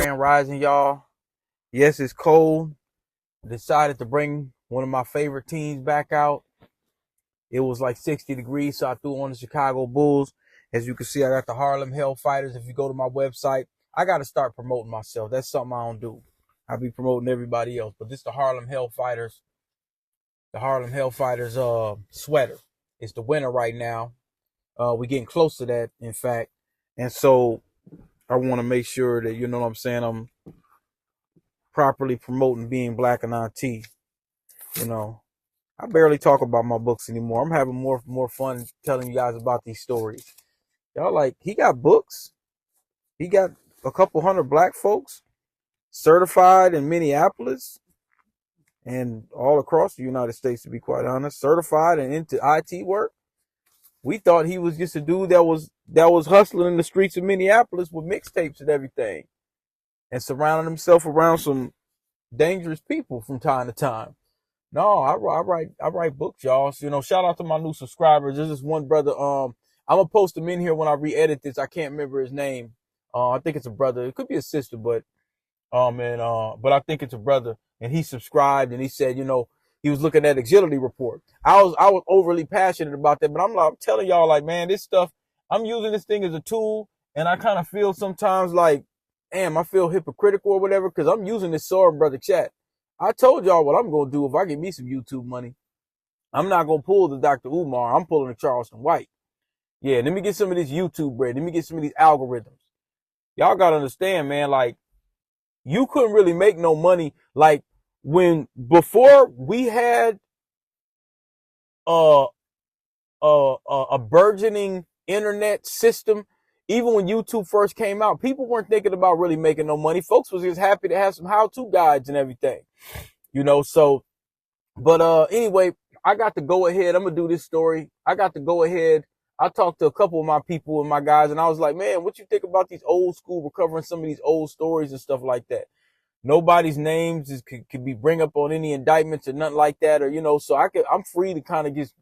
Grand Rising, y'all. Yes, it's cold. Decided to bring one of my favorite teams back out. It was like 60 degrees, so I threw on the Chicago Bulls. As you can see, I got the Harlem Hellfighters. If you go to my website, I got to start promoting myself. That's something I don't do. I be promoting everybody else, but this the Harlem Hellfighters. The Harlem Hellfighters sweater. It's the winter right now. We getting close to that, in fact, and so I want to make sure that you know what I'm saying. I'm properly promoting being black and IT. You know, I barely talk about my books anymore. I'm having more fun telling you guys about these stories. Y'all like he got books. He got a couple hundred black folks certified in Minneapolis and all across the United States, to be quite honest, certified and into IT work. We thought he was just a dude that was hustling in the streets of Minneapolis with mixtapes and everything, and surrounding himself around some dangerous people from time to time. No, I write books, y'all. So, shout out to my new subscribers. There's this one brother. I'm gonna post him in here when I re-edit this. I can't remember his name. I think it's a brother. It could be a sister, but but I think it's a brother. And he subscribed and he said, he was looking at Agility Report. I was overly passionate about that, but I'm telling y'all, like, man, this stuff, I'm using this thing as a tool, and I kind of feel sometimes like, damn, I feel hypocritical or whatever, because I'm using this sword, brother chat. I told y'all what I'm going to do if I get me some YouTube money. I'm not going to pull the Dr. Umar. I'm pulling the Charleston White. Yeah, let me get some of this YouTube bread. Let me get some of these algorithms. Y'all got to understand, man, like, you couldn't really make no money. Like, before we had a burgeoning internet system, even when YouTube first came out, people weren't thinking about really making no money. Folks was just happy to have some how-to guides and everything, so, but anyway, I got to go ahead. I'm going to do this story. I got to go ahead. I talked to a couple of my people and my guys, and I was like, man, what you think about these old school, recovering some of these old stories and stuff like that? Nobody's names could be bring up on any indictments or nothing like that, or, so I'm free to kind of just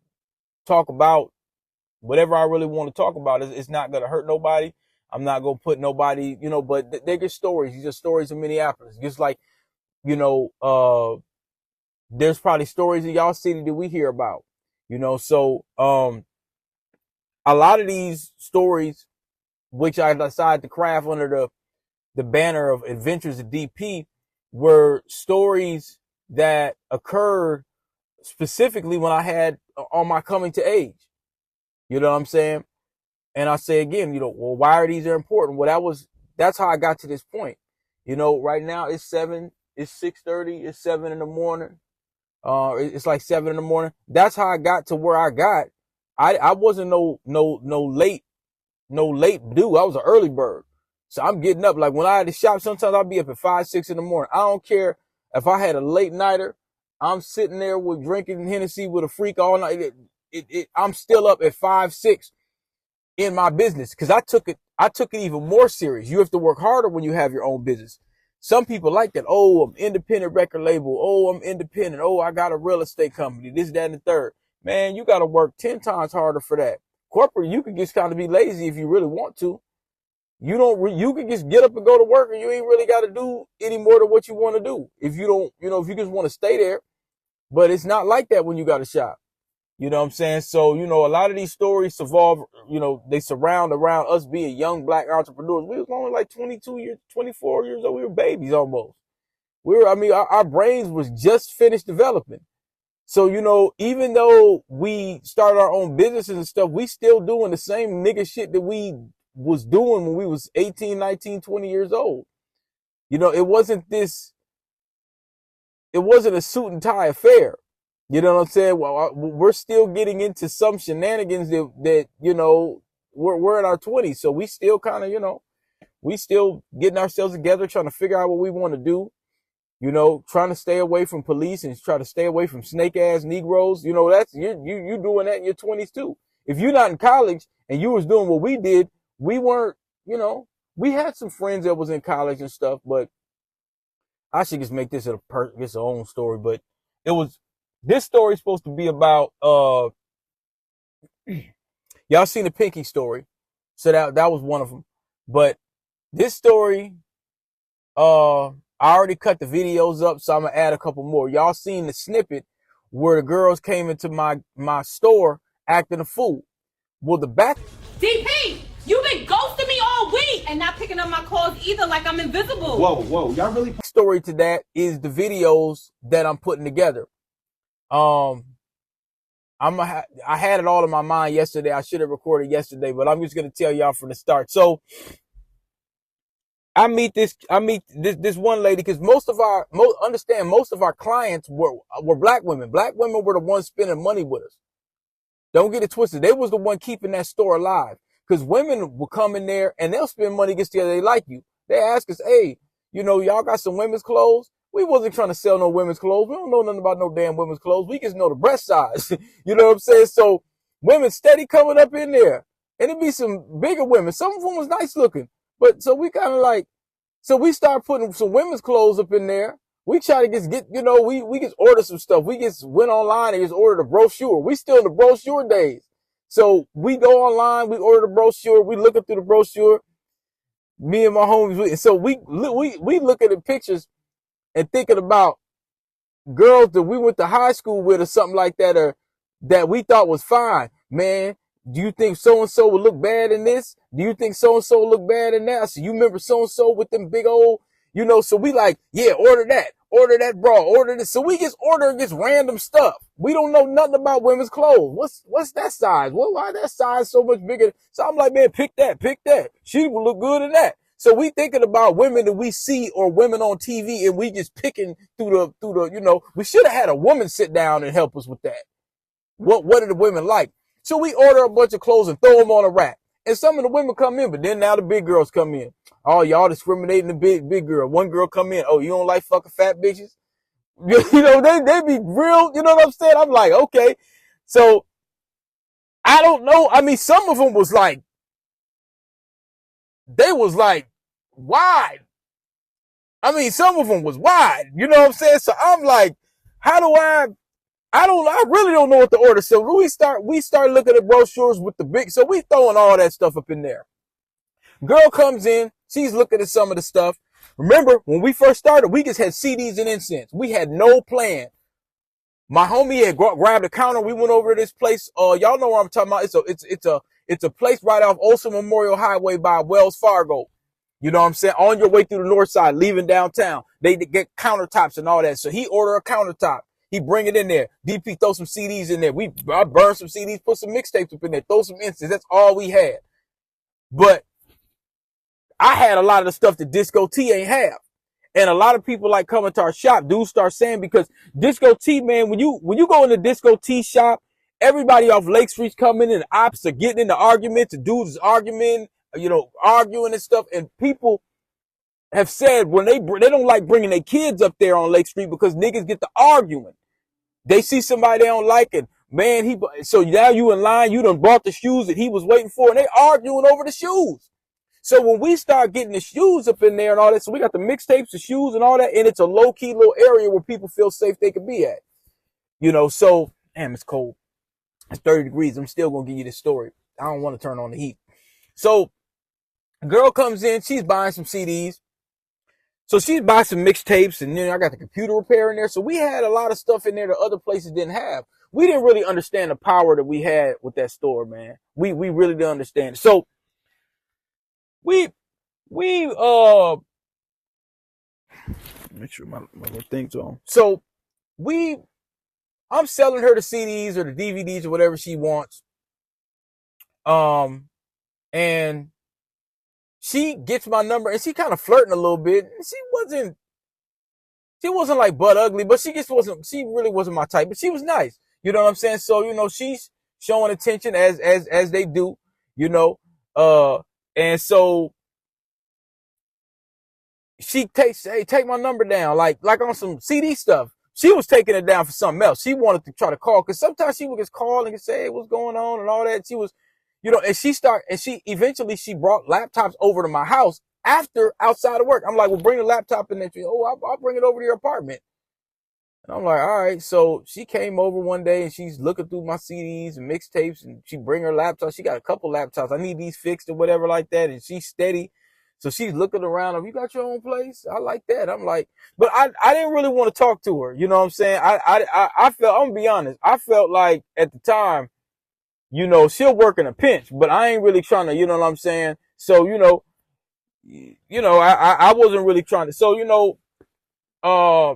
talk about whatever I really want to talk about. It's not going to hurt nobody. I'm not going to put nobody, but they're just stories. These are stories of Minneapolis. Just like, there's probably stories in y'all city that we hear about, so, a lot of these stories, which I decided to craft under the banner of Adventures of DP, were stories that occurred specifically when I had on my coming to age. You know what I'm saying? And I say again, well, why are these important? Well, that's how I got to this point. Right now it's 6:30, it's 7 in the morning. It's like 7 in the morning. That's how I got to where I got. I wasn't no late due. I was an early bird. So I'm getting up. Like when I had to shop, sometimes I'll be up at 5, 6 in the morning. I don't care if I had a late nighter. I'm sitting there with drinking Hennessy with a freak all night. I'm still up at 5, 6 in my business because I took it even more serious. You have to work harder when you have your own business. Some people like that. Oh, I'm independent record label. Oh, I'm independent. Oh, I got a real estate company. This, that, and the third. Man, you got to work 10 times harder for that. Corporate, you can just kind of be lazy if you really want to. You can just get up and go to work and you ain't really got to do any more than what you want to do. If you don't, if you just want to stay there, but it's not like that when you got a shop. You know what I'm saying? So, a lot of these stories they surround around us being young black entrepreneurs. We was only like 22 years, 24 years old. We were babies almost. Our brains was just finished developing. So, even though we started our own businesses and stuff, we still doing the same nigga shit that we was doing when we was 18, 19, 20 years old. It wasn't a suit and tie affair. You know what I'm saying? Well, we're still getting into some shenanigans that we're in our 20s. So we still kind of, we still getting ourselves together, trying to figure out what we want to do. Trying to stay away from police and try to stay away from snake ass Negroes. That's you doing that in your 20s too. If you're not in college and you was doing what we did, we weren't, we had some friends that was in college and stuff, but I should just make this its own story. But this story is supposed to be about, y'all seen the Pinky story. So that was one of them. But this story, I already cut the videos up, so I'm gonna add a couple more. Y'all seen the snippet where the girls came into my store acting a fool. Well, the back DP, you've been ghosting me all week and not picking up my calls either, like I'm invisible. Whoa, y'all really story to that is the videos that I'm putting together. I had it all in my mind yesterday. I should have recorded yesterday, but I'm just gonna tell y'all from the start. So I meet this one lady because most of our clients were black women. Black women were the ones spending money with us. Don't get it twisted. They was the one keeping that store alive. Because women will come in there and they'll spend money against the other. They like you. They ask us, hey, y'all got some women's clothes? We wasn't trying to sell no women's clothes. We don't know nothing about no damn women's clothes. We just know the breast size. You know what I'm saying? So women steady coming up in there. And it be some bigger women. Some of them was nice looking. But so we kind of like, so we start putting some women's clothes up in there. We try to we just order some stuff. We just went online and just ordered a brochure. We still in the brochure days. So we go online, we order the brochure, we looking through the brochure. Me and my homies, so we look at the pictures and thinking about girls that we went to high school with or something like that, or that we thought was fine. Man, do you think so-and-so would look bad in this? Do you think so-and-so would look bad in that? So you remember so-and-so with them big old, so we like, yeah, order that bra, order this. So we just order this random stuff. We don't know nothing about women's clothes. What's that size? Why that size so much bigger? So I'm like, man, pick that. She will look good in that. So we thinking about women that we see or women on TV and we just picking through the, we should have had a woman sit down and help us with that. What do the women like? So we order a bunch of clothes and throw them on a rack. And some of the women come in, but then now the big girls come in. Oh, y'all discriminating the big girl. One girl come in. Oh, you don't like fucking fat bitches? They be real. You know what I'm saying? I'm like, okay. So I don't know. I mean, some of them was like, they was like wide. I mean, some of them was wide. You know what I'm saying? So I'm like, how do I really don't know what to order. So we start looking at brochures with the big, so we throwing all that stuff up in there. Girl comes in, she's looking at some of the stuff. Remember, when we first started, we just had CDs and incense. We had no plan. My homie had grabbed a counter. We went over to this place. Y'all know what I'm talking about. It's a place right off Olson Memorial Highway by Wells Fargo. You know what I'm saying? On your way through the north side, leaving downtown. They get countertops and all that. So he ordered a countertop. He bring it in there. DP throw some CDs in there. I burn some CDs, put some mixtapes up in there, throw some incense. That's all we had. But I had a lot of the stuff that Disco T ain't have. And a lot of people like coming to our shop, dudes start saying, because Disco T, man, when you go in the Disco T shop, everybody off Lake Street's coming in, the ops are getting into arguments, the dudes is arguing and stuff. And people have said when they don't like bringing their kids up there on Lake Street because niggas get to arguing. They see somebody they don't like it. Man, so now you in line, you done brought the shoes that he was waiting for, and they arguing over the shoes. So when we start getting the shoes up in there and all that, so we got the mixtapes, the shoes and all that, and it's a low-key little area where people feel safe they could be at. So, damn, it's cold. It's 30 degrees. I'm still going to give you this story. I don't want to turn on the heat. So, a girl comes in, she's buying some CDs. So she's buying some mixtapes, and then I got the computer repair in there. So we had a lot of stuff in there that other places didn't have. We didn't really understand the power that we had with that store, man. We really didn't understand. So we make sure my little thing's on. So I'm selling her the CDs or the DVDs or whatever she wants. And she gets my number and she kind of flirting a little bit. She wasn't like butt ugly, but she really wasn't my type, but she was nice. You know what I'm saying? So, she's showing attention as they do, and so she take my number down, like on some CD stuff. She was taking it down for something else. She wanted to try to call, cause sometimes she would just call and say, hey, what's going on and all that. She was, and she eventually brought laptops over to my house after outside of work. I'm like, well, bring the laptop in there. I'll bring it over to your apartment. And I'm like, all right. So she came over one day and she's looking through my CDs and mixtapes and she bring her laptop. She got a couple laptops. I need these fixed or whatever like that. And she's steady. So she's looking around. Have you got your own place? I like that. I'm like, but I didn't really want to talk to her. You know what I'm saying? I felt, I'm gonna be honest. I felt like at the time, you know, she'll work in a pinch, but I ain't really trying to, you know what I'm saying? So, I wasn't really trying to. So, uh,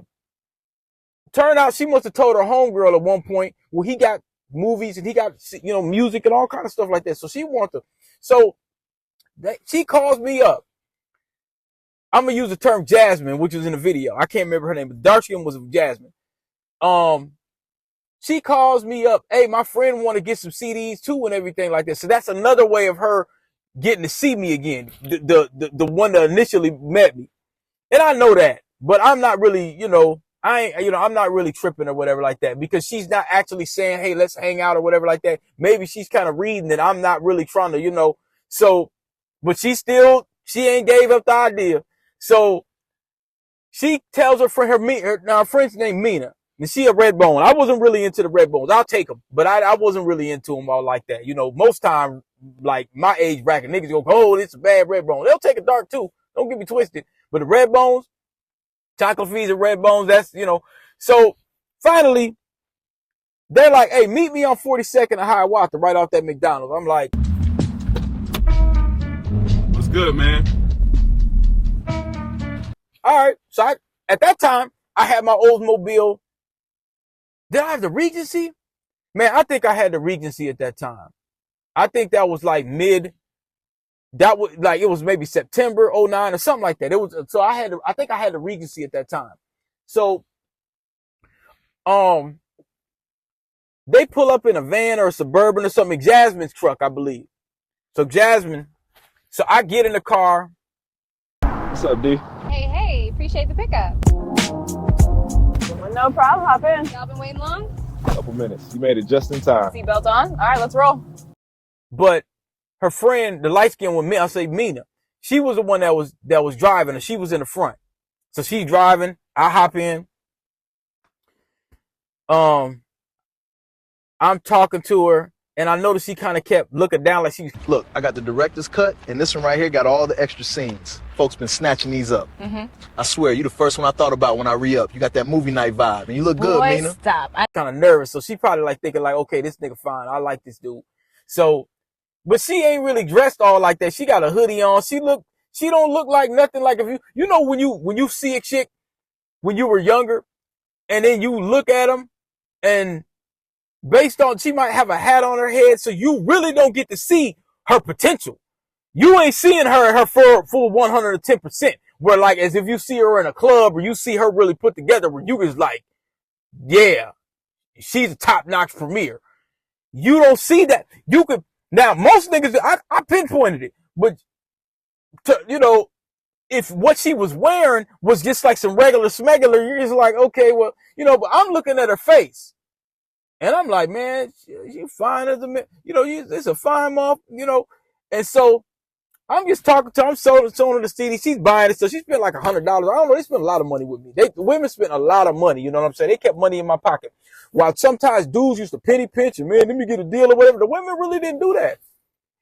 turned out she must have told her homegirl at one point, well, he got movies and he got, music and all kind of stuff like that. So she wanted to, so she calls me up. I'm going to use the term Jasmine, which was in the video. I can't remember her name, but dark skin was Jasmine. She calls me up. Hey, my friend want to get some CDs too and everything like that. So that's another way of her getting to see me again. The one that initially met me. And I know that, but I'm not really, I'm not really tripping or whatever like that, because she's not actually saying, hey, let's hang out or whatever like that. Maybe she's kind of reading that I'm not really trying to, so, but she ain't gave up the idea. So she tells her friend, her friend's named Meena, and she a red bone. I wasn't really into the red bones. I'll take them, but I wasn't really into them all like that. Most time, like my age bracket, niggas go, oh, it's a bad red bone. They'll take a dark too. Don't get me twisted. But the red bones, chocolate fees and red bones, that's, So finally, they're like, hey, meet me on 42nd and Hiawatha right off that McDonald's. I'm like, what's good, man? all right. So at that time, I had my Oldsmobile. Did I have the Regency? Man, I think I had the Regency at that time. I think that was like it was maybe September 09 or something like that. I think I had the Regency at that time. So, they pull up in a van or a Suburban or something, Jasmine's truck, I believe. So I get in the car. What's up, D? Hey, appreciate the pickup. No problem, hop in. Y'all been waiting long? Couple minutes. You made it just in time. Seatbelt on. All right, let's roll. But her friend, the light skin with me, I say Meena, she was the one that was driving, and she was in the front. So she's driving. I hop in. I'm talking to her, and I noticed she kind of kept looking down like she's. Look, I got the director's cut, and this one right here got all the extra scenes. Folks been snatching these up. I swear, you the first one I thought about when I re-up. You got that movie night vibe, and you look good, Boy, Meena. stop. Kind of nervous, so she probably like thinking like, okay, this nigga fine. I like this dude. So, but she ain't really dressed all like that. She got a hoodie on. She don't look like nothing like if when you see a chick when you were younger, and then you look at them, and based on, she might have a hat on her head, so you really don't get to see her potential. You ain't seeing her at her full 110%. Where like, as if you see her in a club or you see her really put together, where you is like, yeah, she's a top-notch premiere. You don't see that. You could, now most niggas, I pinpointed it, but if what she was wearing was just like some regular smegular, you're just like, okay, well, but I'm looking at her face. And I'm like, man, she fine as a man. It's a fine mom, And so I'm just talking to her. I'm showing her the CD. She's buying it. So she spent like $100. I don't know. They spent a lot of money with me. The women spent a lot of money. You know what I'm saying? They kept money in my pocket. While sometimes dudes used to penny pinch and, man, let me get a deal or whatever. The women really didn't do that.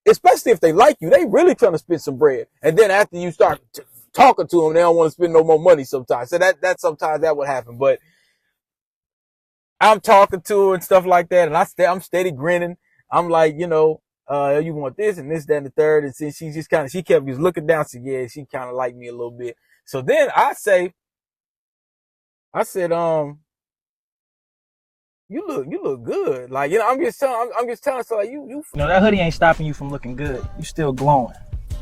Especially if they like you. They really trying to spend some bread. And then after you start talking to them, they don't want to spend no more money sometimes. So that sometimes that would happen. But I'm talking to her and stuff like that, and I'm steady grinning. I'm like, you want this and this, that, and the third. And since she kept just looking down, so yeah, she kind of liked me a little bit. So then I said, you look good. Like, I'm just telling, so like you. That hoodie ain't stopping you from looking good. You still glowing.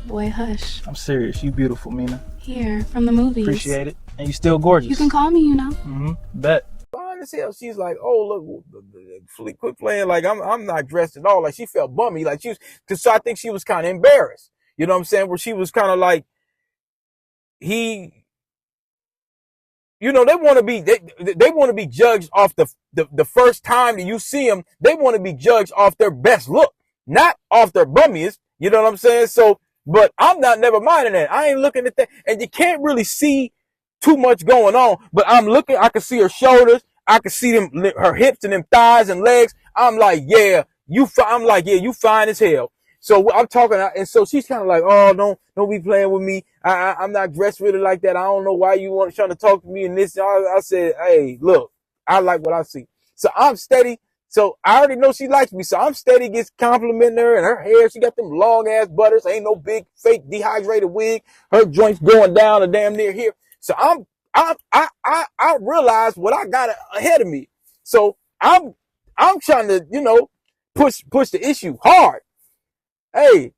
Boy, hush. I'm serious. You beautiful, Meena. Here, from the movies. Appreciate it. And you still gorgeous. You can call me, Bet. Fine as hell. She's like, oh, look, quit playing. Like, I'm not dressed at all. Like, she felt bummy. Like, so I think she was kind of embarrassed. You know what I'm saying? Where she was kind of like, they want to be judged off the first time that you see them. They want to be judged off their best look, not off their bummiest. You know what I'm saying? So, but I'm not never minding that. I ain't looking at that. And you can't really see too much going on, but I'm looking, I can see her shoulders. I can see her hips and them thighs and legs. I'm like, yeah, you fine as hell. So I'm talking, and so she's kind of like, oh, don't be playing with me. I'm not dressed really like that. I don't know why you trying to talk to me and this. I said, hey, look, I like what I see. So I'm steady. So I already know she likes me. So I'm steady, gets complimenting her and her hair. She got them long ass butters. Ain't no big fake dehydrated wig. Her joints going down to damn near here. So I realized what I got ahead of me. So I'm trying to, push the issue hard. Hey,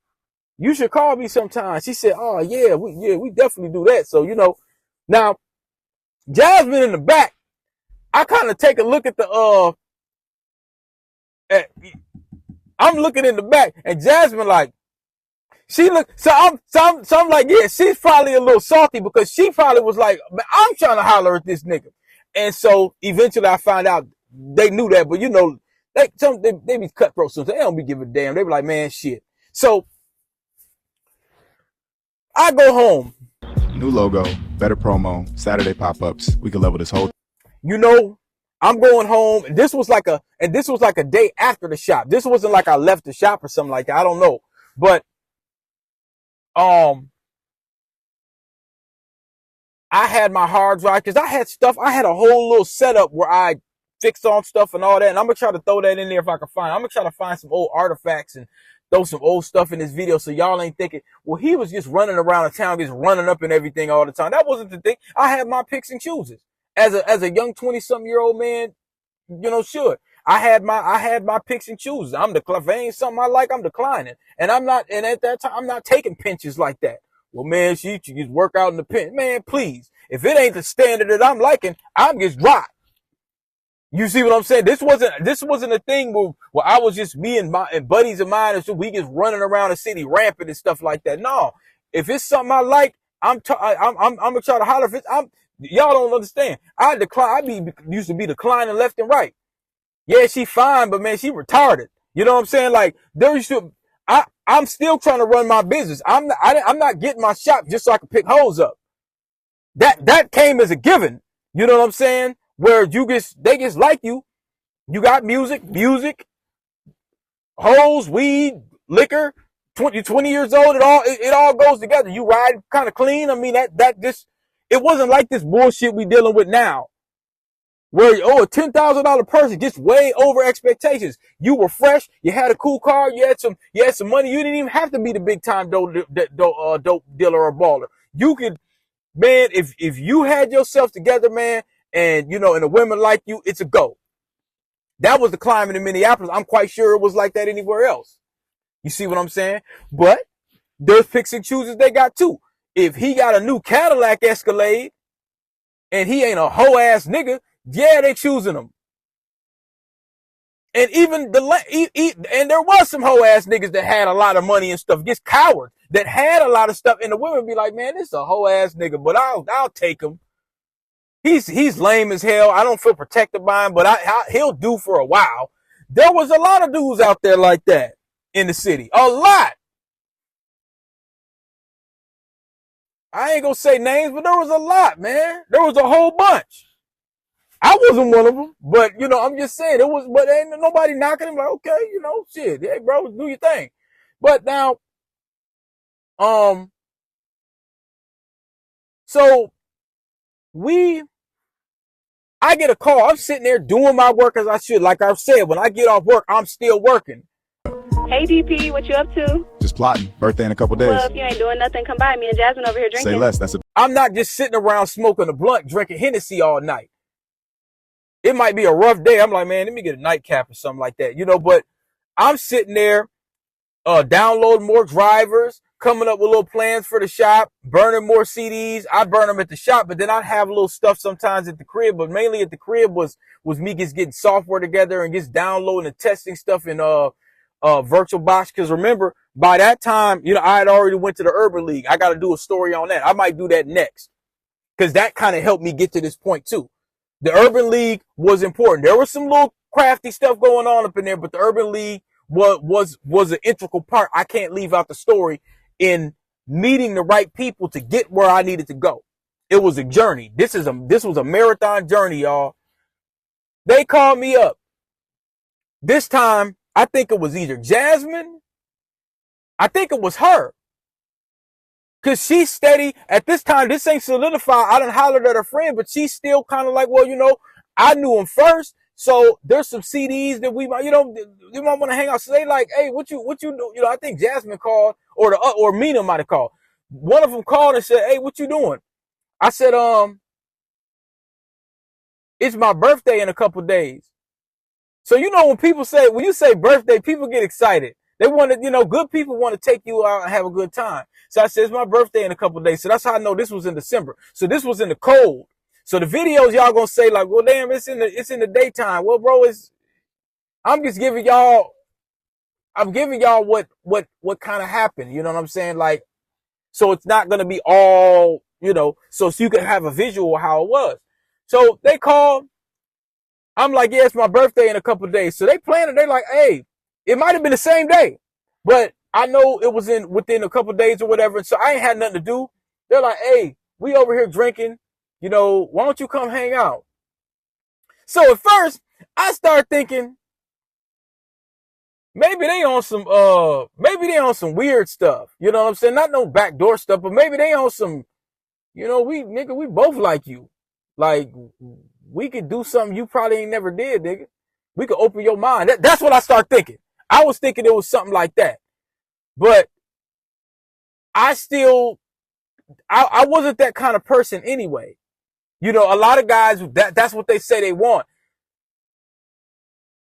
you should call me sometime. She said, oh yeah, we definitely do that. So, now Jasmine in the back, I kind of take a look at I'm looking in the back and Jasmine like, I'm like, yeah, she's probably a little salty because she probably was like, I'm trying to holler at this nigga. And so eventually I found out they knew that, but they be cutthroat so they don't be giving a damn. They be like, man, shit. So I go home. New logo, better promo, Saturday pop-ups. We can level this whole. I'm going home. And this was like a day after the shop. This wasn't like I left the shop or something like that. I don't know. But, I had my hard drive because I had a whole little setup where I fixed on stuff and all that. And I'm going to try to throw that in there if I can find. I'm going to try to find some old artifacts and throw some old stuff in this video so y'all ain't thinking, well, he was just running around the town, just running up and everything all the time. That wasn't the thing. I had my picks and chooses. As a young 20-something-year-old man, sure. I had my picks and chooses. If there ain't something I like, I'm declining. And at that time, I'm not taking pinches like that. Well, man, she just work out in the pinch. Man, please. If it ain't the standard that I'm liking, I'm just dry. You see what I'm saying? This wasn't a thing where I was just me and buddies of mine and so we just running around the city rampant and stuff like that. No. If it's something I like, I'm gonna try to holler. Y'all don't understand. I used to be declining left and right. Yeah, she fine, but man, she retarded. You know what I'm saying? Like I'm still trying to run my business. I'm not getting my shop just so I can pick hoes up. That came as a given. You know what I'm saying? Where they just like you. You got music, hoes, weed, liquor. 20 years old. It all goes together. You ride kind of clean. I mean, it wasn't like this bullshit we dealing with now. Where, a $10,000 person gets way over expectations. You were fresh. You had a cool car. You had some money. You didn't even have to be the big time dope dealer or baller. You could, man, if you had yourself together, man, and and the women like you, it's a go. That was the climate in Minneapolis. I'm quite sure it was like that anywhere else. You see what I'm saying? But there's picks and chooses they got too. If he got a new Cadillac Escalade and he ain't a hoe ass nigga, yeah, they choosing him. And even and there was some hoe ass niggas that had a lot of money and stuff, just cowards that had a lot of stuff, and the women be like, man, this is a hoe ass nigga, but I'll take him. He's lame as hell. I don't feel protected by him, but he'll do for a while. There was a lot of dudes out there like that in the city, a lot. I ain't gonna say names, but there was a lot, man. There was a whole bunch. I wasn't one of them, but I'm just saying but ain't nobody knocking him like, okay, shit, hey bro, do your thing. But now, so I get a call. I'm sitting there doing my work as I should. Like I said, when I get off work, I'm still working. Hey DP, what you up to? Just plotting. Birthday in a couple days. Well, if you ain't doing nothing, come by. Me and Jasmine over here drinking. Say less. I'm not just sitting around smoking a blunt, drinking Hennessy all night. It might be a rough day. I'm like, man, let me get a nightcap or something like that, but I'm sitting there, downloading more drivers, coming up with little plans for the shop, burning more CDs. I burn them at the shop, but then I'd have little stuff sometimes at the crib, but mainly at the crib was me just getting software together and just downloading and testing stuff in, VirtualBox. Cause remember, by that time, I had already went to the Urban League. I got to do a story on that. I might do that next. Cause that kind of helped me get to this point too. The Urban League was important. There was some little crafty stuff going on up in there, but the Urban League was an integral part. I can't leave out the story in meeting the right people to get where I needed to go. It was a journey. This was a marathon journey, y'all. They called me up. This time, I think it was either Jasmine I think it was her. Cause she's steady at this time. This ain't solidified. I done hollered at her friend, but she's still kind of like, well, you know, I knew him first. So there's some CDs that we might, you know, they might want to hang out. So they like, hey, what you do? You know, I think Jasmine called or Meena might have called. One of them called and said, hey, what you doing? I said, it's my birthday in a couple days. So, you know, when you say birthday, people get excited. They want to, you know, good people want to take you out and have a good time. So I said, it's my birthday in a couple of days. So that's how I know this was in December. So this was in the cold. So the videos y'all gonna say like, well, damn, it's in the daytime. Well, bro, I'm giving y'all what kind of happened. You know what I'm saying? Like, so it's not gonna be all, you know, so you can have a visual of how it was. So they called. I'm like, yeah, it's my birthday in a couple of days. So they planned it. They're like, hey, it might have been the same day, but I know it was within a couple of days or whatever. So I ain't had nothing to do. They're like, hey, we over here drinking. You know, why don't you come hang out? So at first, I started thinking maybe they on some weird stuff. You know what I'm saying? Not no backdoor stuff, but maybe they on some, you know, we both like you. Like, we could do something you probably ain't never did, nigga. We could open your mind. That's what I started thinking. I was thinking it was something like that. But I wasn't that kind of person anyway. You know, a lot of guys, that's what they say they want.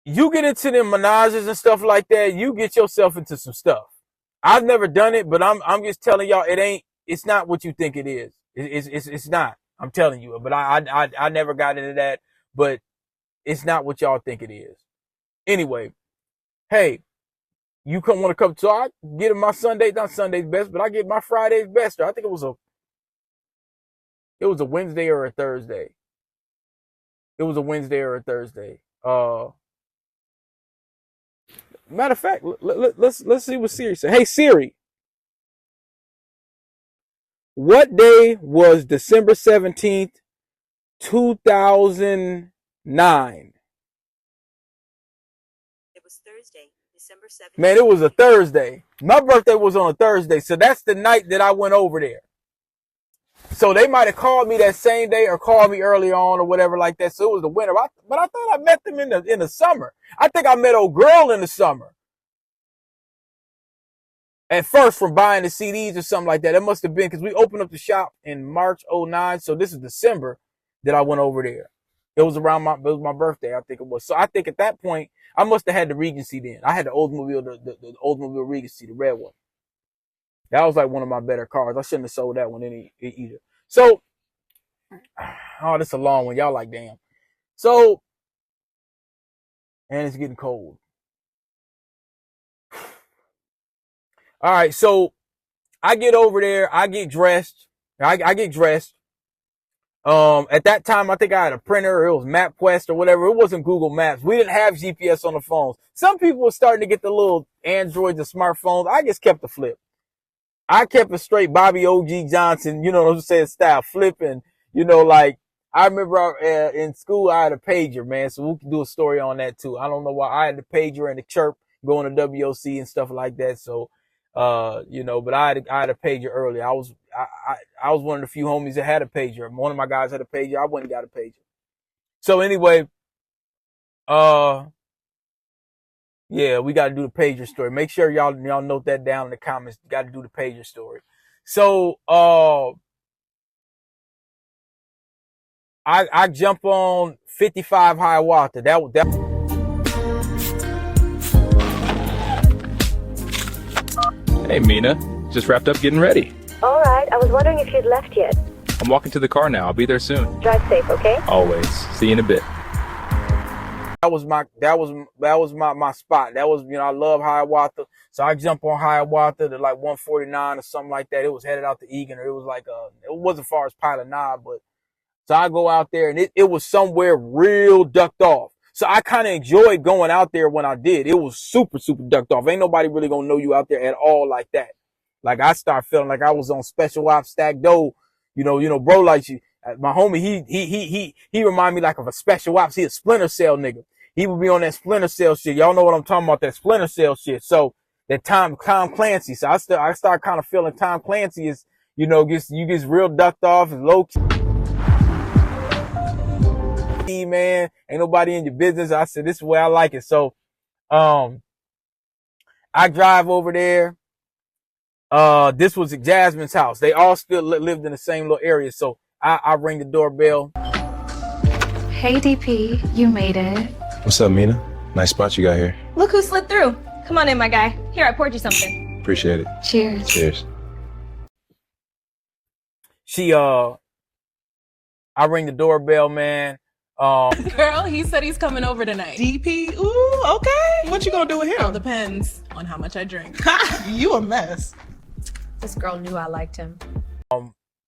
You get into them menages and stuff like that, you get yourself into some stuff. I've never done it, but I'm just telling y'all, it's not what you think it is. It's not. I'm telling you, but I never got into that, but it's not what y'all think it is. Anyway, hey, you want to come, so I get my not Sunday's best, but I get my Friday's best. I think it was a Wednesday or a Thursday. It was a Wednesday or a Thursday. Matter of fact, let's see what Siri said. Hey Siri, what day was December 17th, 2009? It was Thursday, December 17th. Man, it was a Thursday. My birthday was on a Thursday, so that's the night that I went over there. So they might have called me that same day or called me earlier on or whatever like that. So it was the winter. But I thought I met them in the summer. I think I met old girl in the summer. At first, from buying the CDs or something like that. It must have been because we opened up the shop in March 2009. So this is December that I went over there. It was my birthday, I think it was. So I think at that point, I must have had the Regency then. I had the Oldsmobile, the Oldsmobile Regency, the red one. That was like one of my better cars. I shouldn't have sold that one either. So, oh, this is a long one. Y'all like, damn. So, and it's getting cold. All right, so I get over there. I get dressed. I get dressed. At that time, I think I had a printer. It was MapQuest or whatever. It wasn't Google Maps. We didn't have GPS on the phones. Some people were starting to get the little Androids and smartphones. I just kept the flip. I kept a straight Bobby O.G. Johnson, you know what I'm saying, style, flipping, you know, like, I remember in school I had a pager, man, so we can do a story on that too. I don't know why I had the pager and the chirp going to WOC and stuff like that, so, you know, but I had a pager early. I was one of the few homies that had a pager. One of my guys had a pager. I went and got a pager. So anyway, yeah, we got to do the pager story. Make sure y'all note that down in the comments. Got to do the pager story. So, I jump on 55 Hiawatha. That. Hey, Meena. Just wrapped up getting ready. All right, I was wondering if you'd left yet. I'm walking to the car now. I'll be there soon. Drive safe, okay? Always. See you in a bit. That was my spot. That was, you know, I love Hiawatha. So I jump on Hiawatha to like 149 or something like that. It was headed out to Egan, or it was like it wasn't far as Pilot Knob, but so I go out there and it was somewhere real ducked off. So I kind of enjoyed going out there when I did. It was super, super ducked off. Ain't nobody really gonna know you out there at all like that. Like I start feeling like I was on Special Ops Stack Doe, you know, bro, like my homie, he remind me like of a Special Ops. He a Splinter Cell nigga. He would be on that Splinter Cell shit. Y'all know what I'm talking about, that Splinter Cell shit. So that Tom Clancy. So I start kind of feeling Tom Clancy is, you know, you get real ducked off and low key, man. Ain't nobody in your business. I said, this is the way I like it. So, I drive over there. This was at Jasmine's house. They all still lived in the same little area. So I ring the doorbell. Hey, DP, you made it. What's up, Meena? Nice spot you got here. Look who slid through. Come on in, my guy. Here, I poured you something. Appreciate it. Cheers. Cheers. I ring the doorbell, man. Girl, he said he's coming over tonight. DP? Ooh, okay. What you gonna do with him? Well, depends on how much I drink. You a mess. This girl knew I liked him.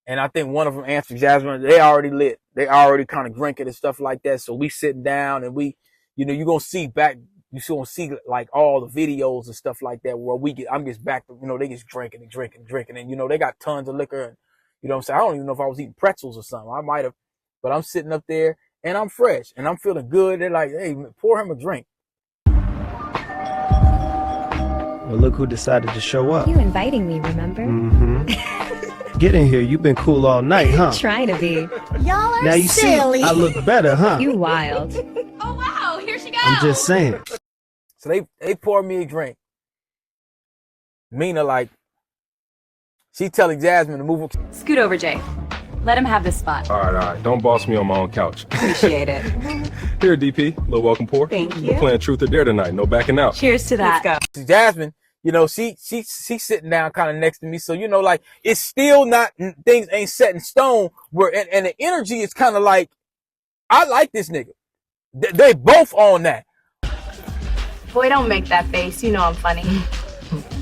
And I think one of them answered Jasmine. They already lit. They already kind of drinking and stuff like that. So we sitting down and we, you know, you're going to see back, you're going to see like all the videos and stuff like that where I'm just back to, you know, they just drinking and drinking and drinking. And, you know, they got tons of liquor and, you know what I'm saying? I don't even know if I was eating pretzels or something. I might have, but I'm sitting up there and I'm fresh and I'm feeling good. They're like, hey, pour him a drink. Well, look who decided to show up. You inviting me, remember? Mm-hmm. Get in here. You've been cool all night, huh? Trying to be. Y'all are Now you silly. see, I look better, huh? You wild. Oh, wow. Here she goes. I'm just saying. So they poured me a drink. Meena, like, she telling Jasmine to move. Scoot over, Jay. Let him have this spot. All right. Don't boss me on my own couch. Appreciate it. Here, DP. Little welcome pour. Thank you. We're playing truth or dare tonight. No backing out. Cheers to that. Let's go. Jasmine, you know, she's sitting down kind of next to me. So, you know, like, it's still not, things ain't set in stone where, and the energy is kind of like, I like this nigga. They both on that. Boy, don't make that face. You know I'm funny.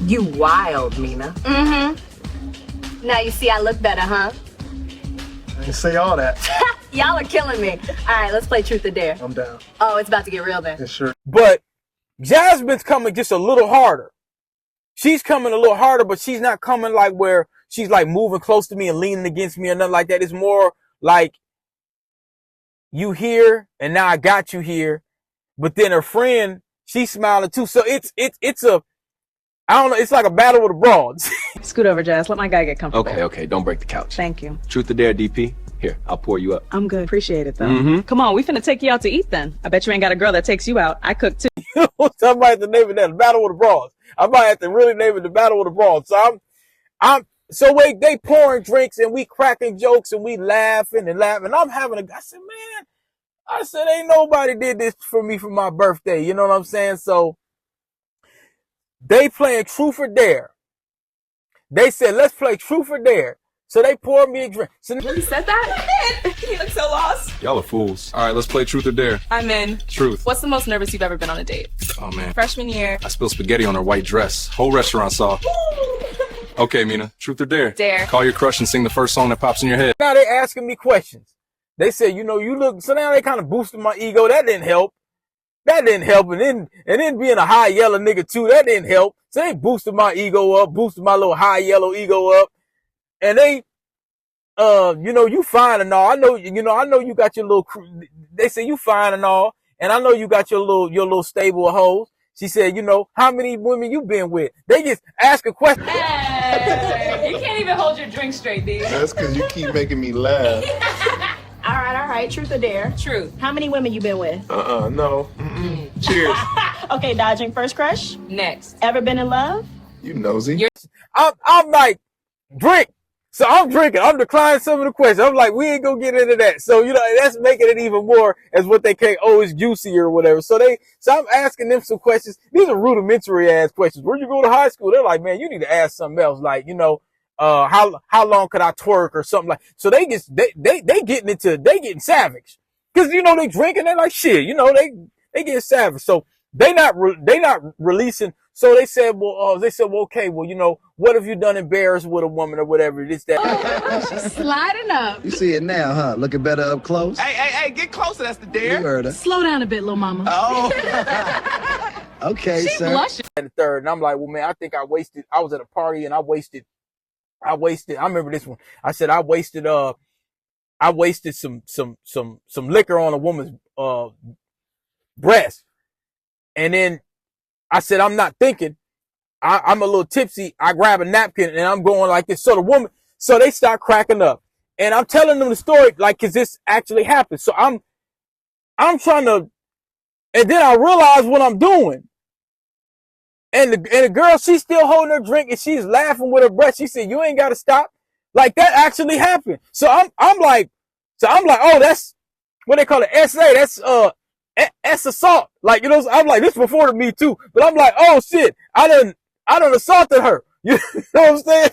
You wild, Meena. Mm-hmm. Now you see I look better, huh? I didn't say all that. Y'all are killing me. All right, let's play truth or dare. I'm down. Oh, it's about to get real then. Yeah, sure. But Jasmine's coming just a little harder. She's coming a little harder, but she's not coming like where she's like moving close to me and leaning against me or nothing like that. It's more like you here and now I got you here. But then her friend, she's smiling too. So it's a, I don't know, it's like a battle with the broads. Scoot over, Jazz. Let my guy get comfortable. Okay. Don't break the couch. Thank you. Truth or dare, DP. Here, I'll pour you up. I'm good. Appreciate it, though. Mm-hmm. Come on, we finna take you out to eat then. I bet you ain't got a girl that takes you out. I cook too. Somebody have to name it that, the battle with the broads. I might have to really name it the battle with the broads. So so they pouring drinks and we cracking jokes and we laughing and laughing. I'm having I said, ain't nobody did this for me for my birthday. You know what I'm saying? So they playing truth or dare. They said, let's play truth or dare. So they poured me a drink. So He said that? He looks so lost. Y'all are fools. All right, let's play truth or dare. I'm in. Truth. What's the most nervous you've ever been on a date? Oh, man. Freshman year. I spilled spaghetti on her white dress. Whole restaurant saw. Okay, Meena. Truth or dare? Dare. Call your crush and sing the first song that pops in your head. now they asking me questions. They said, you know, you look, so now they kind of boosted my ego. That didn't help. And then being a high yellow nigga too, that didn't help. So they boosted my ego up, boosted my little high yellow ego up. And they, you know, you fine and all. I know you got your little, they say you fine and all. And I know you got your little stable of hoes. She said, you know, how many women you been with? They just ask a question. Hey, you can't even hold your drink straight, dude. That's because you keep making me laugh. All right. Truth or dare? Truth. How many women you been with? No. Cheers. Okay, dodging first crush. Next. Ever been in love? You nosy. I'm like, drink. So I'm drinking. I'm declining some of the questions. I'm like, we ain't gonna get into that. So, you know, that's making it even more as what they can't, it's juicier or whatever. So I'm asking them some questions. These are rudimentary ass questions. Where'd you go to high school? They're like, man, you need to ask something else. Like, you know, how long could I twerk or something like, so they getting savage. Cause, you know, they drinking. They're like, shit, you know, they get savage. So they not releasing. So they said, well, okay, well, you know, what have you done embarrassed with a woman or whatever? This, that. Oh, she's sliding up. You see it now, huh? Looking better up close. Hey, get closer. That's the dare. You heard her. Slow down a bit, little mama. Oh. Okay, She's sir. blushing. And the third, and I'm like, well, man, I think I was at a party and I wasted, I remember this one. I said, I wasted some liquor on a woman's, breast. And then I said, I'm not thinking. I'm a little tipsy. I grab a napkin and I'm going like this. So they start cracking up. And I'm telling them the story, like, cause this actually happened. So I'm trying to, and then I realize what I'm doing. And the girl, she's still holding her drink and she's laughing with her breath. She said, "You ain't got to stop." Like that actually happened. So I'm like, oh, that's what they call it, SA. That's assault. Like, you know, I'm like, this before the Me Too. But I'm like, oh shit, I done assaulted her. You know what I'm saying?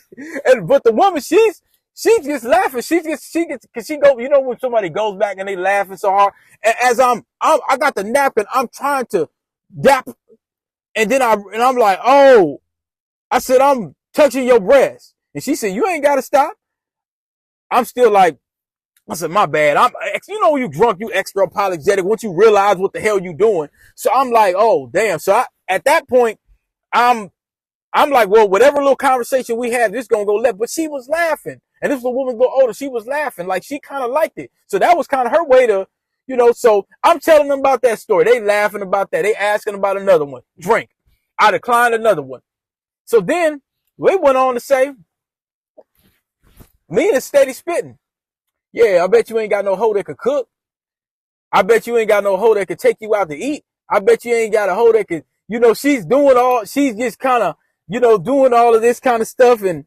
But the woman, she gets laughing. She gets, cause she go, you know, when somebody goes back and they laughing so hard. And as I got the napkin, I'm trying to dap. And then I'm like, oh, I said, I'm touching your breast. And she said, "You ain't got to stop." I'm still like, I said, my bad. You know, when you drunk, you extra apologetic once you realize what the hell you doing. So I'm like, oh, damn. So at that point, I'm like, well, whatever little conversation we had, this gonna go left. But she was laughing. And this was a woman go older. She was laughing. Like, she kind of liked it. So that was kind of her way to, you know, so I'm telling them about that story. They laughing about that. They asking about another one. Drink. I declined another one. So then they went on to say, Meena steady spitting. "Yeah, I bet you ain't got no hoe that could cook. I bet you ain't got no hoe that could take you out to eat. I bet you ain't got a hoe that could," you know, she's just kind of, you know, doing all of this kind of stuff. And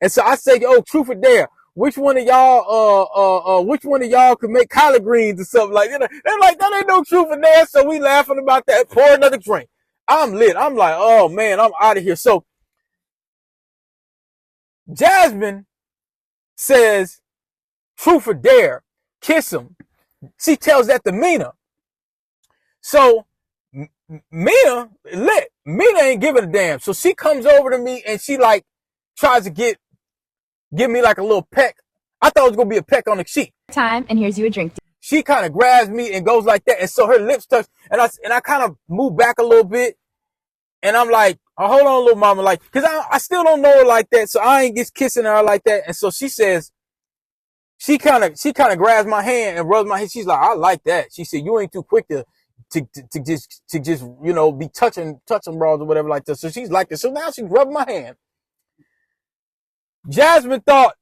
so I say, "Oh, truth or dare, which one of y'all could make collard greens or something?" Like, you know, they're like, "That ain't no truth or dare." So we laughing about that. Pour another drink. I'm lit. I'm like, oh man, I'm out of here. So Jasmine says, "Truth or dare, kiss him." She tells that to Meena. So Meena lit. Meena ain't giving a damn. So she comes over to me and she like tries to give me like a little peck. I thought it was gonna be a peck on the cheek. Time, and here's you a drink. She kind of grabs me and goes like that, and so her lips touch, and I kind of move back a little bit, and I'm like, "Oh, hold on, little mama," like, cause I still don't know her like that, so I ain't just kissing her like that. And so she says, she kind of grabs my hand and rubs my head. She's like, "I like that." She said, "You ain't too quick to just you know, be touching bras or whatever like that." So she's like this. So now she's rubbing my hand. Jasmine thought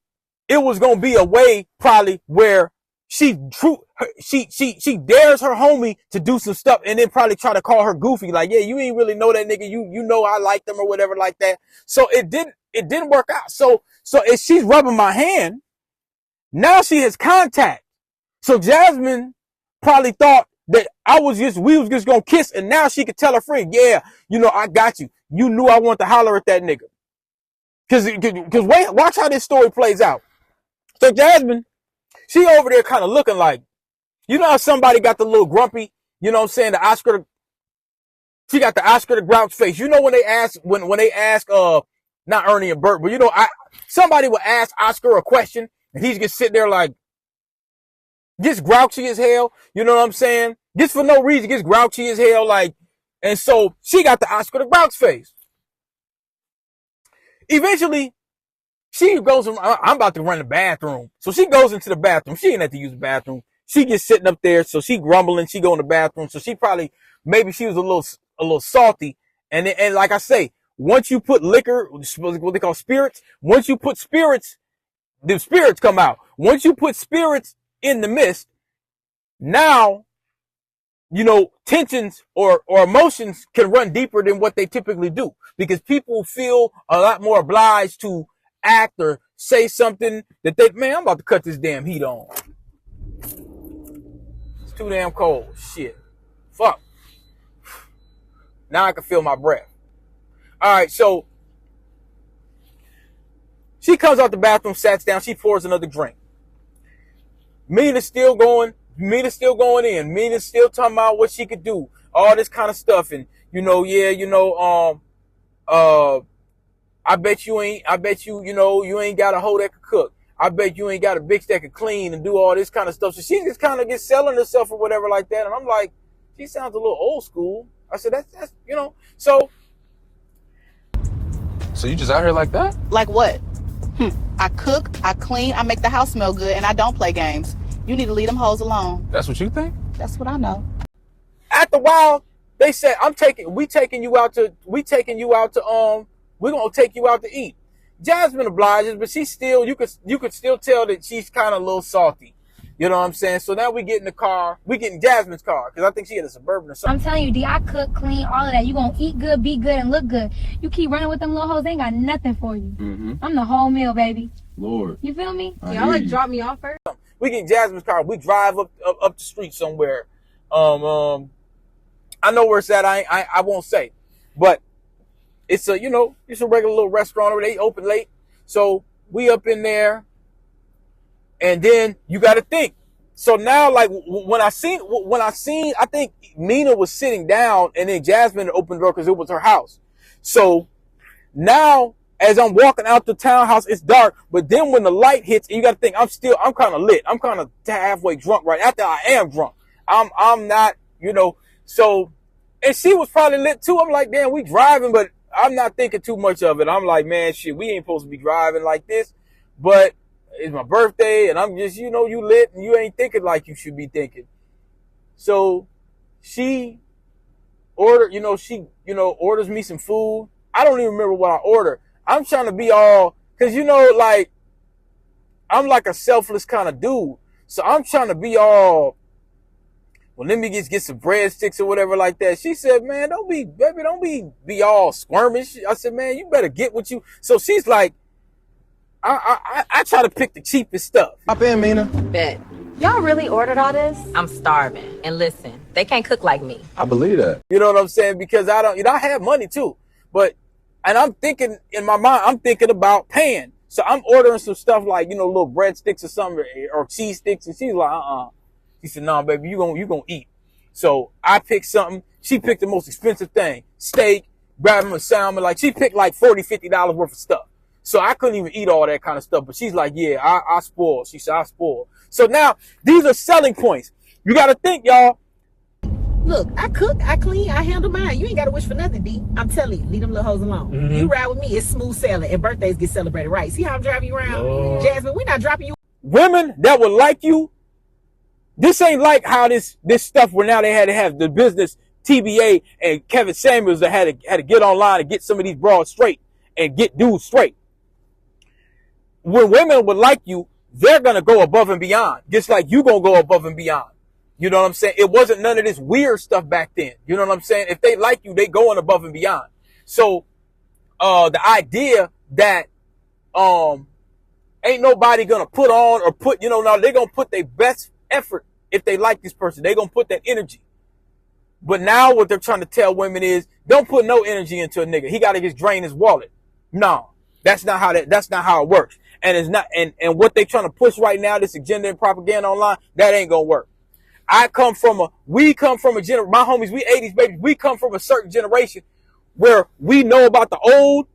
it was gonna be a way probably where she dares her homie to do some stuff and then probably try to call her goofy, like, "Yeah, you ain't really know that nigga. You know I like them," or whatever like that. So it didn't work out. So if she's rubbing my hand, now she has contact. So Jasmine probably thought that we was just gonna kiss, and now she could tell her friend, "Yeah, you know, I got you. You knew I wanted to holler at that nigga." Cause wait, watch how this story plays out. So Jasmine, she over there kind of looking like, you know how somebody got the little grumpy, you know what I'm saying, she got the Oscar the Grouch face. You know when they ask, not Ernie and Bert, but you know, somebody would ask Oscar a question and he's just sitting there like, just grouchy as hell. You know what I'm saying? Just for no reason, just grouchy as hell. Like, and so she got the Oscar the Grouch face. Eventually, she goes, I'm about to run the bathroom. So she goes into the bathroom. She didn't have to use the bathroom. She just sitting up there. So she grumbling. She go in the bathroom. So she probably, maybe she was a little salty. And like I say, once you put liquor, what they call spirits, once you put spirits, the spirits come out. Once you put spirits in the mist, now, you know, tensions or emotions can run deeper than what they typically do, because people feel a lot more obliged to act or say something that man, I'm about to cut this damn heat on. It's too damn cold. Shit. Fuck. Now I can feel my breath. All right, so she comes out the bathroom, sits down, she pours another drink. Meena's still going in. Meena's still talking about what she could do, all this kind of stuff. And, you know, yeah, you know, I bet you, you know, you ain't got a hoe that could cook. I bet you ain't got a bitch that could clean and do all this kind of stuff. So she just kind of gets selling herself or whatever like that. And I'm like, she sounds a little old school. I said, that's, you know, so you just out here like that? Like what? I cook, I clean, I make the house smell good, and I don't play games. You need to leave them hoes alone. That's what you think? That's what I know. After a while, they said, we taking you out to We're gonna take you out to eat. Jasmine obliges, but she's still, you could still tell that she's kind of a little salty. You know what I'm saying? So now we get in the car. We get in Jasmine's car because I think she had a Suburban or something. I'm telling you, D, I cook, clean, all of that. You gonna eat good, be good, and look good. You keep running with them little hoes, they ain't got nothing for you. I'm the whole meal, baby. Lord. You feel me? Y'all like drop me off first? We get in Jasmine's car. We drive up the street somewhere. I know where it's at. I won't say, but it's a, you know, it's a regular little restaurant where they open late. So we up in there, and then you got to think. So now, like when I seen, I think Meena was sitting down, and then Jasmine opened the door because it was her house. So now, as I'm walking out the townhouse, it's dark. But then when the light hits, and you got to think, I'm kind of lit. I'm kind of halfway drunk right after I am drunk. I'm not, you know. So, and she was probably lit too. I'm like, damn, we driving, but I'm not thinking too much of it. I'm like, man, shit, we ain't supposed to be driving like this, but it's my birthday, and I'm just, you know, you lit, and you ain't thinking like you should be thinking. So she orders me some food. I don't even remember what I ordered. I'm trying to be all, because, you know, like, I'm like a selfless kind of dude. So I'm trying to be all, well, let me just get some breadsticks or whatever like that. She said, man, don't be all squirmish. I said, man, you better get what you. So she's like, I try to pick the cheapest stuff. Hop in, Meena. Bet. Y'all really ordered all this? I'm starving. And listen, they can't cook like me. I believe that. You know what I'm saying? Because I don't, you know, I have money too. But, and I'm thinking, in my mind, I'm thinking about paying. So I'm ordering some stuff like, you know, little breadsticks or something, or cheese sticks. And she's like, She said, nah, baby, you gonna eat. So I picked something. She picked the most expensive thing. Steak, grabbing a salmon. Like, she picked like $40, $50 worth of stuff. So I couldn't even eat all that kind of stuff. But she's like, yeah, I spoiled. She said, I spoiled. So now, these are selling points. You got to think, y'all. Look, I cook, I clean, I handle mine. You ain't got to wish for nothing, D. I'm telling you, leave them little hoes alone. You ride with me, it's smooth sailing, and birthdays get celebrated right. See how I'm driving you around? Jasmine, we're not dropping you. Women that would like you, this ain't like how this stuff where now they had to have the business TBA and Kevin Samuels that had to get online and get some of these broads straight and get dudes straight. When women would like you, they're going to go above and beyond, just like you going to go above and beyond. You know what I'm saying? It wasn't none of this weird stuff back then. You know what I'm saying? If they like you, they going above and beyond. So, the idea that, ain't nobody going to put on or put, you know, now they're going to put their best effort if they like this person. They're going to put that energy. But now what they're trying to tell women is, don't put no energy into a nigga. He got to just drain his wallet. No, that's not how it works. And it's not, and what they trying to push right now, this agenda and propaganda online, that ain't going to work. we come from a generation, my homies, we 80s babies, we come from a certain generation where we know about the old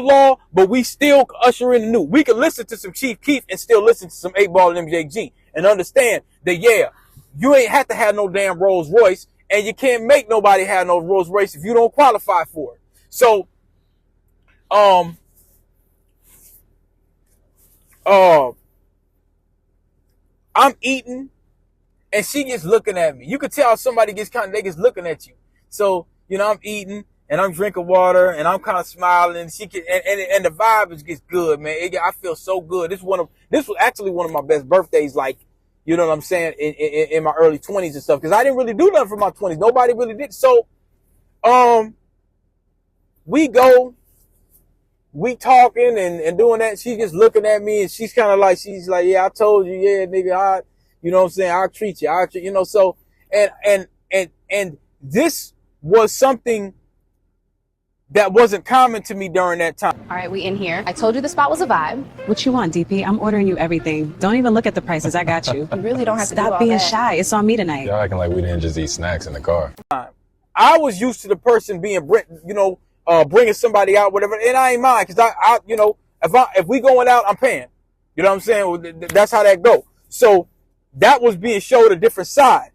law, but we still usher in the new. We can listen to some Chief Keef and still listen to some 8-Ball and MJG and understand that, yeah, you ain't have to have no damn Rolls Royce, and you can't make nobody have no Rolls Royce if you don't qualify for it. So, I'm eating, and she gets looking at me. You could tell somebody gets they just looking at you. So, you know, I'm eating and I'm drinking water and I'm kind of smiling. And she can, and the vibe gets good, man. I feel so good. This was actually one of my best birthdays. Like, you know what I'm saying? In my early 20s and stuff. Cause I didn't really do nothing for my 20s. Nobody really did. So, we talking and doing that. She just looking at me and she's like, yeah, I told you, yeah, nigga, you know what I'm saying? I'll treat you, you know, so, and this was something that wasn't common to me during that time. All right, we in here. I told you the spot was a vibe. What you want, DP? I'm ordering you everything. Don't even look at the prices. I got you. You really don't have to do Stop all being that. shy. It's on me tonight. Y'all acting like we didn't just eat snacks in the car. I was used to the person being, you know, bringing somebody out, whatever, and I ain't mind, cause I, you know, if we going out, I'm paying. You know what I'm saying? That's how that go. So that was being showed a different side.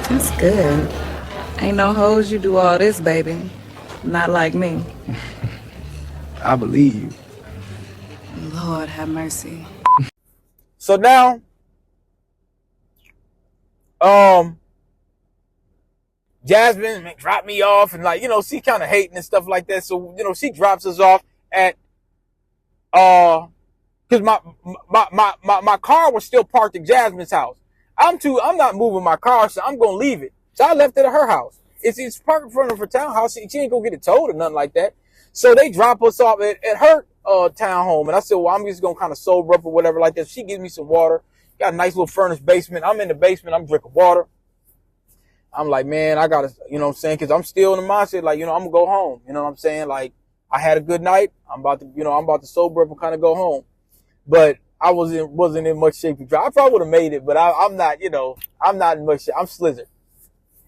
That's good. Ain't no hoes you do all this, baby. Not like me. I believe you. Lord have mercy. So now, Jasmine dropped me off, and like, you know, she kind of hating and stuff like that. So, you know, she drops us off at because my car was still parked at Jasmine's house. I'm not moving my car, so I'm gonna leave it. So I left it at her house. It's parked in front of her townhouse. She ain't gonna get it towed or nothing like that. So they drop us off at her townhome, and I said, well, I'm just gonna kind of sober up or whatever like that. She gives me some water. Got a nice little furnished basement. I'm in the basement. I'm drinking water. I'm like, man, I gotta, you know what I'm saying? Cause I'm still in the mindset, like, you know, I'm gonna go home. You know what I'm saying? Like, I had a good night. I'm about to sober up and kind of go home. But I wasn't in much shape to drive. I probably would have made it, but I'm not, you know, I'm not in much shape. I'm slizzard.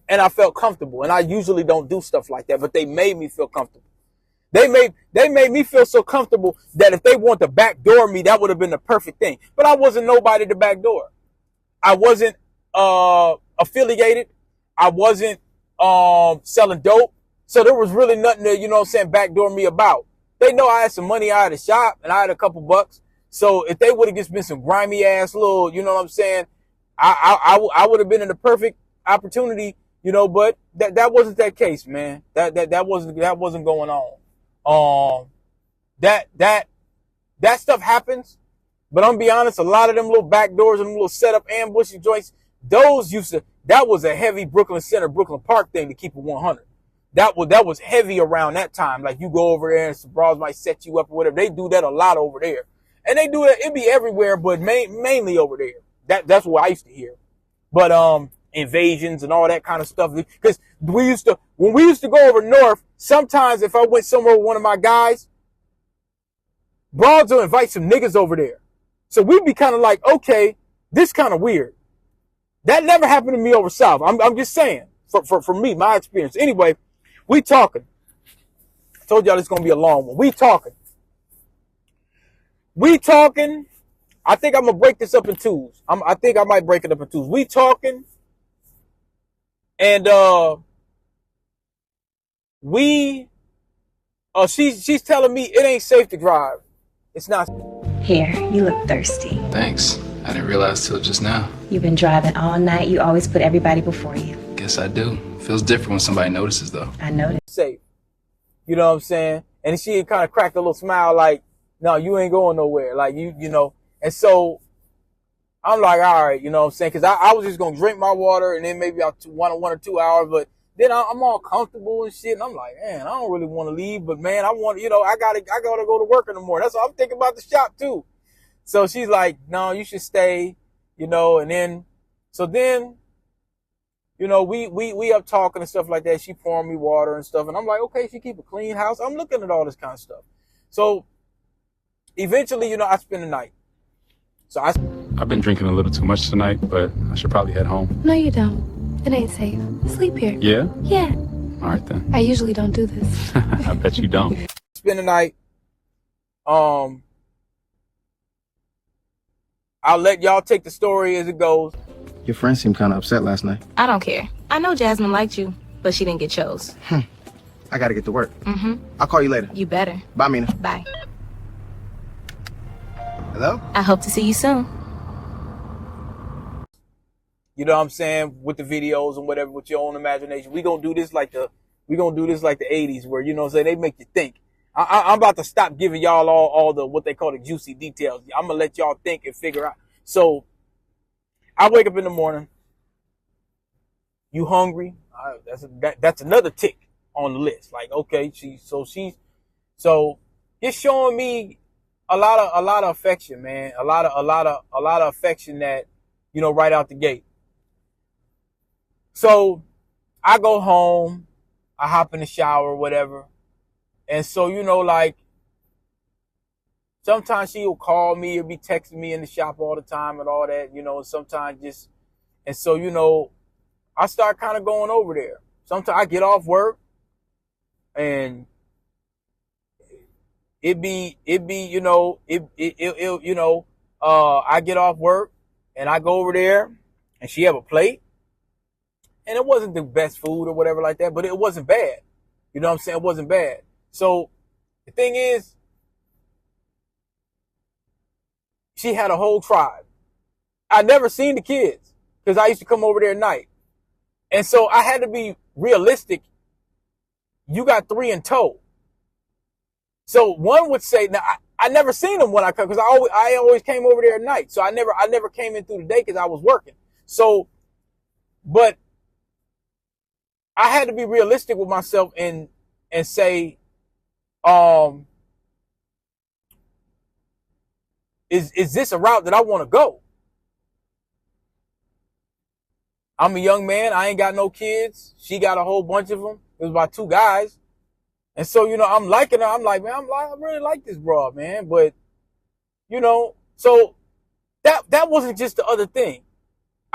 And I felt comfortable. And I usually don't do stuff like that, but they made me feel comfortable. They made me feel so comfortable that if they want to backdoor me, that would have been the perfect thing. But I wasn't nobody to backdoor. I wasn't affiliated. I wasn't selling dope. So there was really nothing to, you know what I'm saying, backdoor me about. They know I had some money out of the shop and I had a couple bucks. So if they would have just been some grimy ass little, you know what I'm saying, I would have been in the perfect opportunity, you know, but that wasn't that case, man. That wasn't going on. That stuff happens, but I'm gonna be honest, a lot of them little back doors and little setup ambushy joints, that was a heavy Brooklyn Center, Brooklyn Park thing to keep it 100. That was heavy around that time. Like, you go over there and some bras might set you up or whatever. They do that a lot over there. And they do it, it'd be everywhere, but mainly over there. That's what I used to hear. But invasions and all that kind of stuff. Because when we used to go over north, sometimes if I went somewhere with one of my guys, broads will invite some niggas over there. So we'd be kind of like, okay, this kind of weird. That never happened to me over south. I'm just saying, for me, my experience. Anyway, we talking. I told y'all it's gonna be a long one. We talking. I think I'm gonna break this up in twos. I think I might break it up in twos. We talking, and she's telling me it ain't safe to drive. It's not. Here, you look thirsty. Thanks. I didn't realize till just now. You've been driving all night. You always put everybody before you. Guess I do. Feels different when somebody notices, though. I noticed. Safe. You know what I'm saying? And she kind of cracked a little smile like, no, you ain't going nowhere. Like, you know. And so I'm like, all right, you know what I'm saying? Because I was just going to drink my water and then maybe I'll 1 or 2 hours. But then I'm all comfortable and shit. And I'm like, man, I don't really want to leave. But, man, I want, you know, I gotta go to work in the morning. That's what I'm thinking about the shop, too. So she's like, no, you should stay, you know. And then, you know, we up talking and stuff like that. She pouring me water and stuff. And I'm like, okay, she keep a clean house. I'm looking at all this kind of stuff. So eventually, you know, I spend the night. So I've been drinking a little too much tonight, but I should probably head home. No, you don't. It ain't safe. Sleep here. Yeah? Yeah. All right, then. I usually don't do this. I bet you don't. Spend the night. I'll let y'all take the story as it goes. Your friend seemed kind of upset last night. I don't care. I know Jasmine liked you, but she didn't get chose. I gotta get to work. Mm-hmm. I'll call you later. You better. Bye, Meena. Bye. Hello? I hope to see you soon. You know what I'm saying? With the videos and whatever, with your own imagination. We gonna do this like the 80s where, you know what I'm saying, they make you think. I'm about to stop giving y'all all the, what they call the juicy details. I'm gonna let y'all think and figure out. So I wake up in the morning. You hungry? That's another tick on the list. Like, okay, she's just showing me a lot of affection, man. A lot of affection that, you know, right out the gate. So I go home, I hop in the shower or whatever. And so, you know, like, sometimes she will call me or be texting me in the shop all the time and all that, you know, sometimes just, and so, you know, I start kind of going over there. Sometimes I get off work and it be, you know, I get off work and I go over there and she have a plate and it wasn't the best food or whatever like that, but it wasn't bad. You know what I'm saying? It wasn't bad. So the thing is, she had a whole tribe. I never seen the kids because I used to come over there at night. And so I had to be realistic, you got 3 in tow. So one would say, now I never seen them when I come, because I always came over there at night. So I never came in through the day because I was working. So, but I had to be realistic with myself and say, is this a route that I want to go? I'm a young man. I ain't got no kids. She got a whole bunch of them. It was about 2 guys. And so, you know, I'm liking her. I'm like, man, I really like this broad, man. But, you know, so that wasn't just the other thing.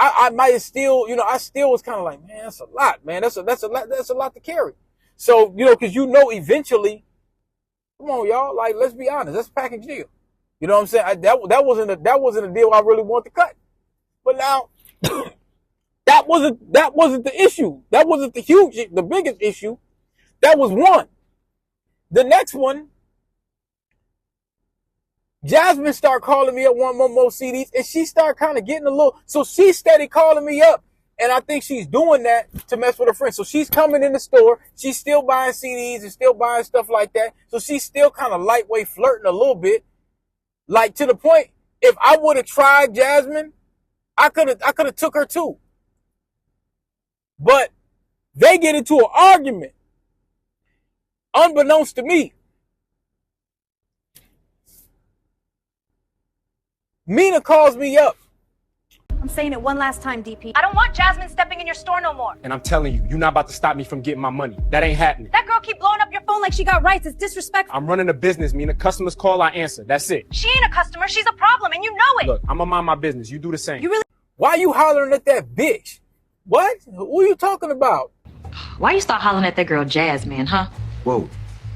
I might have still, you know, I still was kind of like, man, that's a lot, man. That's a lot to carry. So, you know, because you know, eventually, come on, y'all, like, let's be honest, that's a package deal. You know what I'm saying? That wasn't a deal I really want to cut. But now, that wasn't the issue. That wasn't the biggest issue. That was one. The next one, Jasmine started calling me up, want more CDs, and she started kind of getting a little, so she steady calling me up, and I think she's doing that to mess with her friends. So she's coming in the store, she's still buying CDs and still buying stuff like that, so she's still kind of lightweight flirting a little bit, like to the point, if I would have tried Jasmine, I could have took her too. But they get into an argument, unbeknownst to me. Meena calls me up. I'm saying it one last time, DP. I don't want Jasmine stepping in your store no more. And I'm telling you, you're not about to stop me from getting my money. That ain't happening. That girl keep blowing up your phone like she got rights. It's disrespectful. I'm running a business, Meena. Customers call, I answer. That's it. She ain't a customer. She's a problem, and you know it. Look, I'm gonna mind my business. You do the same. You really? Why you hollering at that bitch? What? Who are you talking about? Why you start hollering at that girl Jasmine, huh? Whoa.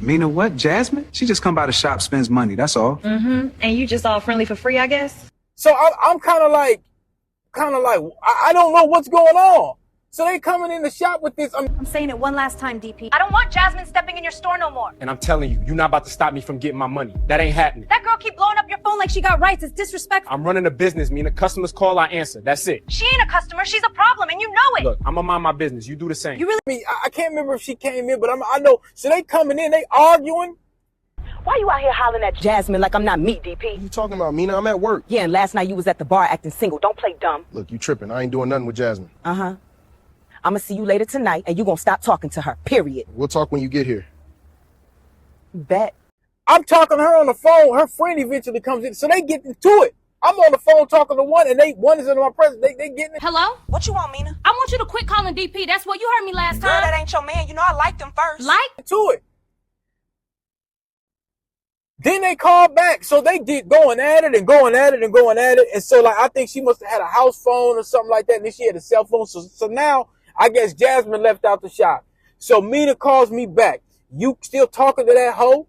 Meena what? Jasmine? She just come by the shop, spends money. That's all. Mm-hmm. And you just all friendly for free, I guess? So I'm kind of like, I don't know what's going on. So they coming in the shop with this. I'm saying it one last time, DP. I don't want Jasmine stepping in your store no more. And I'm telling you, you're not about to stop me from getting my money. That ain't happening. That girl keep blowing up your phone like she got rights. It's disrespectful. I'm running a business, Meena. Customers call, I answer. That's it. She ain't a customer. She's a problem, and you know it. Look, I'm gonna mind my business. You do the same. You really? I can't remember if she came in, but I know. So they coming in, they arguing. Why you out here hollering at Jasmine like I'm not me, DP? What you talking about, Meena? I'm at work. Yeah, and last night you was at the bar acting single. Don't play dumb. Look, you tripping. I ain't doing nothing with Jasmine. Uh-huh. I'm gonna see you later tonight, and you gonna stop talking to her, period. We'll talk when you get here. Bet. I'm talking to her on the phone. Her friend eventually comes in, so they get into it. I'm on the phone talking to one, and one is in my presence. They getting it. Hello? What you want, Meena? I want you to quit calling DP. That's what you heard me last Girl, time. that ain't your man. You know I liked him first. Like? To it. Then they called back, so they get going at it and going at it and going at it. And so, like, I think she must have had a house phone or something like that, and then she had a cell phone. So now, I guess Jasmine left out the shop. So Meena calls me back. You still talking to that hoe?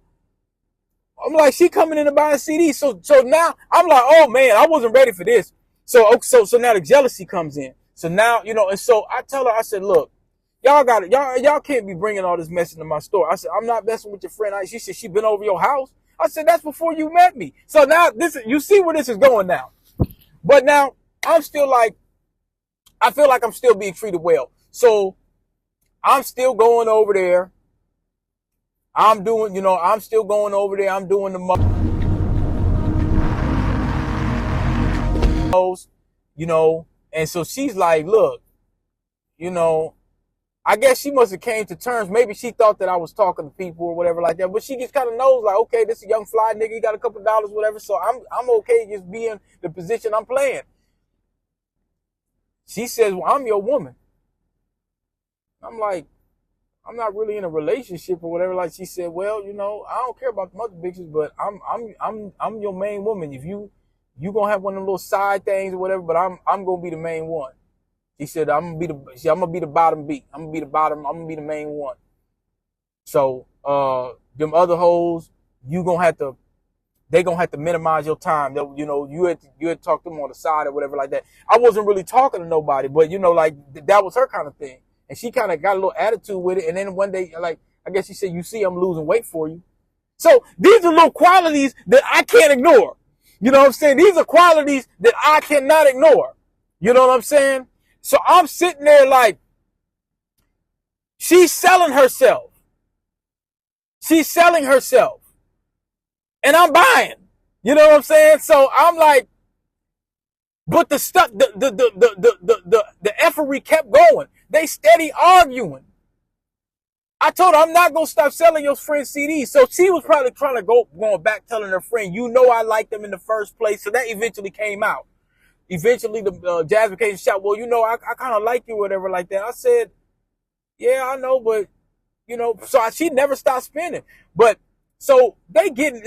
I'm like, she coming in to buy a CD. So now I'm like, oh man, I wasn't ready for this. So now the jealousy comes in. So now, you know, and so I tell her, I said, look, y'all got it. Y'all can't be bringing all this mess into my store. I said, I'm not messing with your friend. She said, she been over your house. I said, that's before you met me. So now you see where this is going now. But now I'm still like, I feel like I'm still being treated well. So I'm still going over there. I'm still going over there. I'm doing the most, you know. And so she's like, look, you know, I guess she must have came to terms. Maybe she thought that I was talking to people or whatever like that. But she just kind of knows, like, okay, this is a young fly nigga. He got a couple dollars, whatever. So I'm okay just being the position I'm playing. She says, well, I'm your woman. I'm like, I'm not really in a relationship or whatever. Like she said, well, you know, I don't care about the other bitches, but I'm your main woman. If you gonna have one of them little side things or whatever, but I'm gonna be the main one. She said, I'm gonna be the bottom beat. I'm gonna be the main one. So, them other hoes, they gonna have to minimize your time. That, you know, you had to talk to them on the side or whatever like that. I wasn't really talking to nobody, but you know, like that was her kind of thing. And she kind of got a little attitude with it. And then one day, like, I guess she said, you see, I'm losing weight for you. So these are little qualities that I can't ignore. You know what I'm saying? These are qualities that I cannot ignore. You know what I'm saying? So I'm sitting there like, She's selling herself. She's selling herself. And I'm buying. You know what I'm saying? So I'm like, but the stuff, the effery kept going. They steady arguing. I told her I'm not gonna stop selling your friend CDs. So she was probably trying to going back telling her friend, you know I liked them in the first place. So that eventually came out. Eventually the Jasmine came and shot, well, you know, I kind of like you or whatever like that. I said, yeah, I know, but you know, so she never stopped spending. But so they getting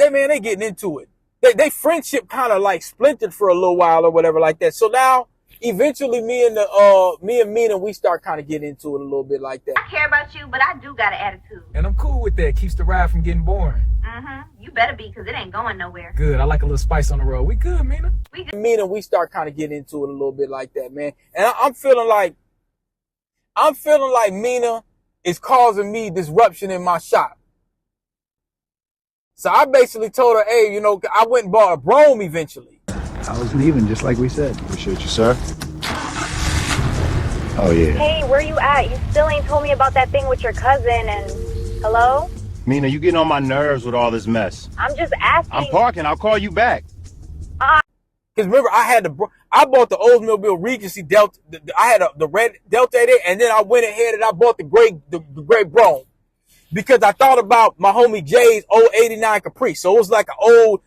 into it. They friendship kind of like splintered for a little while or whatever like that. So now eventually me and Meena, we start kind of getting into it a little bit like that. I care about you, but I do got an attitude. And I'm cool with that. Keeps the ride from getting boring. You better be, because it ain't going nowhere. Good. I like a little spice on the road. We good, Meena. Meena, we start kind of getting into it a little bit like that, man. And I'm feeling like Meena is causing me disruption in my shop. So I basically told her, hey, you know, I went and bought a Brome eventually. I was leaving, just like we said. Appreciate you, sir. Oh, yeah. Hey, where you at? You still ain't told me about that thing with your cousin and... Hello? Meena, you getting on my nerves with all this mess. I'm just asking. I'm parking. I'll call you back. Because remember, I bought the Oldsmobile Regency Delta. I had the red Delta 8, and then I went ahead and I bought the gray Brome. Because I thought about my homie Jay's old 89 Caprice. So it was like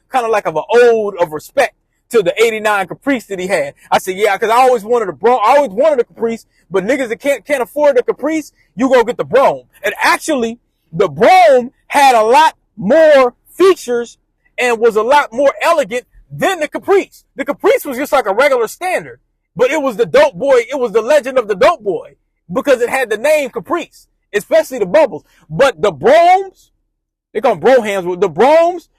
kind of an ode of respect to the 89 Caprice that he had. I said, yeah, because I always wanted a Brome. I always wanted a Caprice, but niggas that can't afford the Caprice, you go get the Brome. And actually, the Brome had a lot more features and was a lot more elegant than the Caprice. The Caprice was just like a regular standard, but it was the dope boy. It was the legend of the dope boy because it had the name Caprice, especially the bubbles. But the Bromes, they call them Brohams with the Bromes.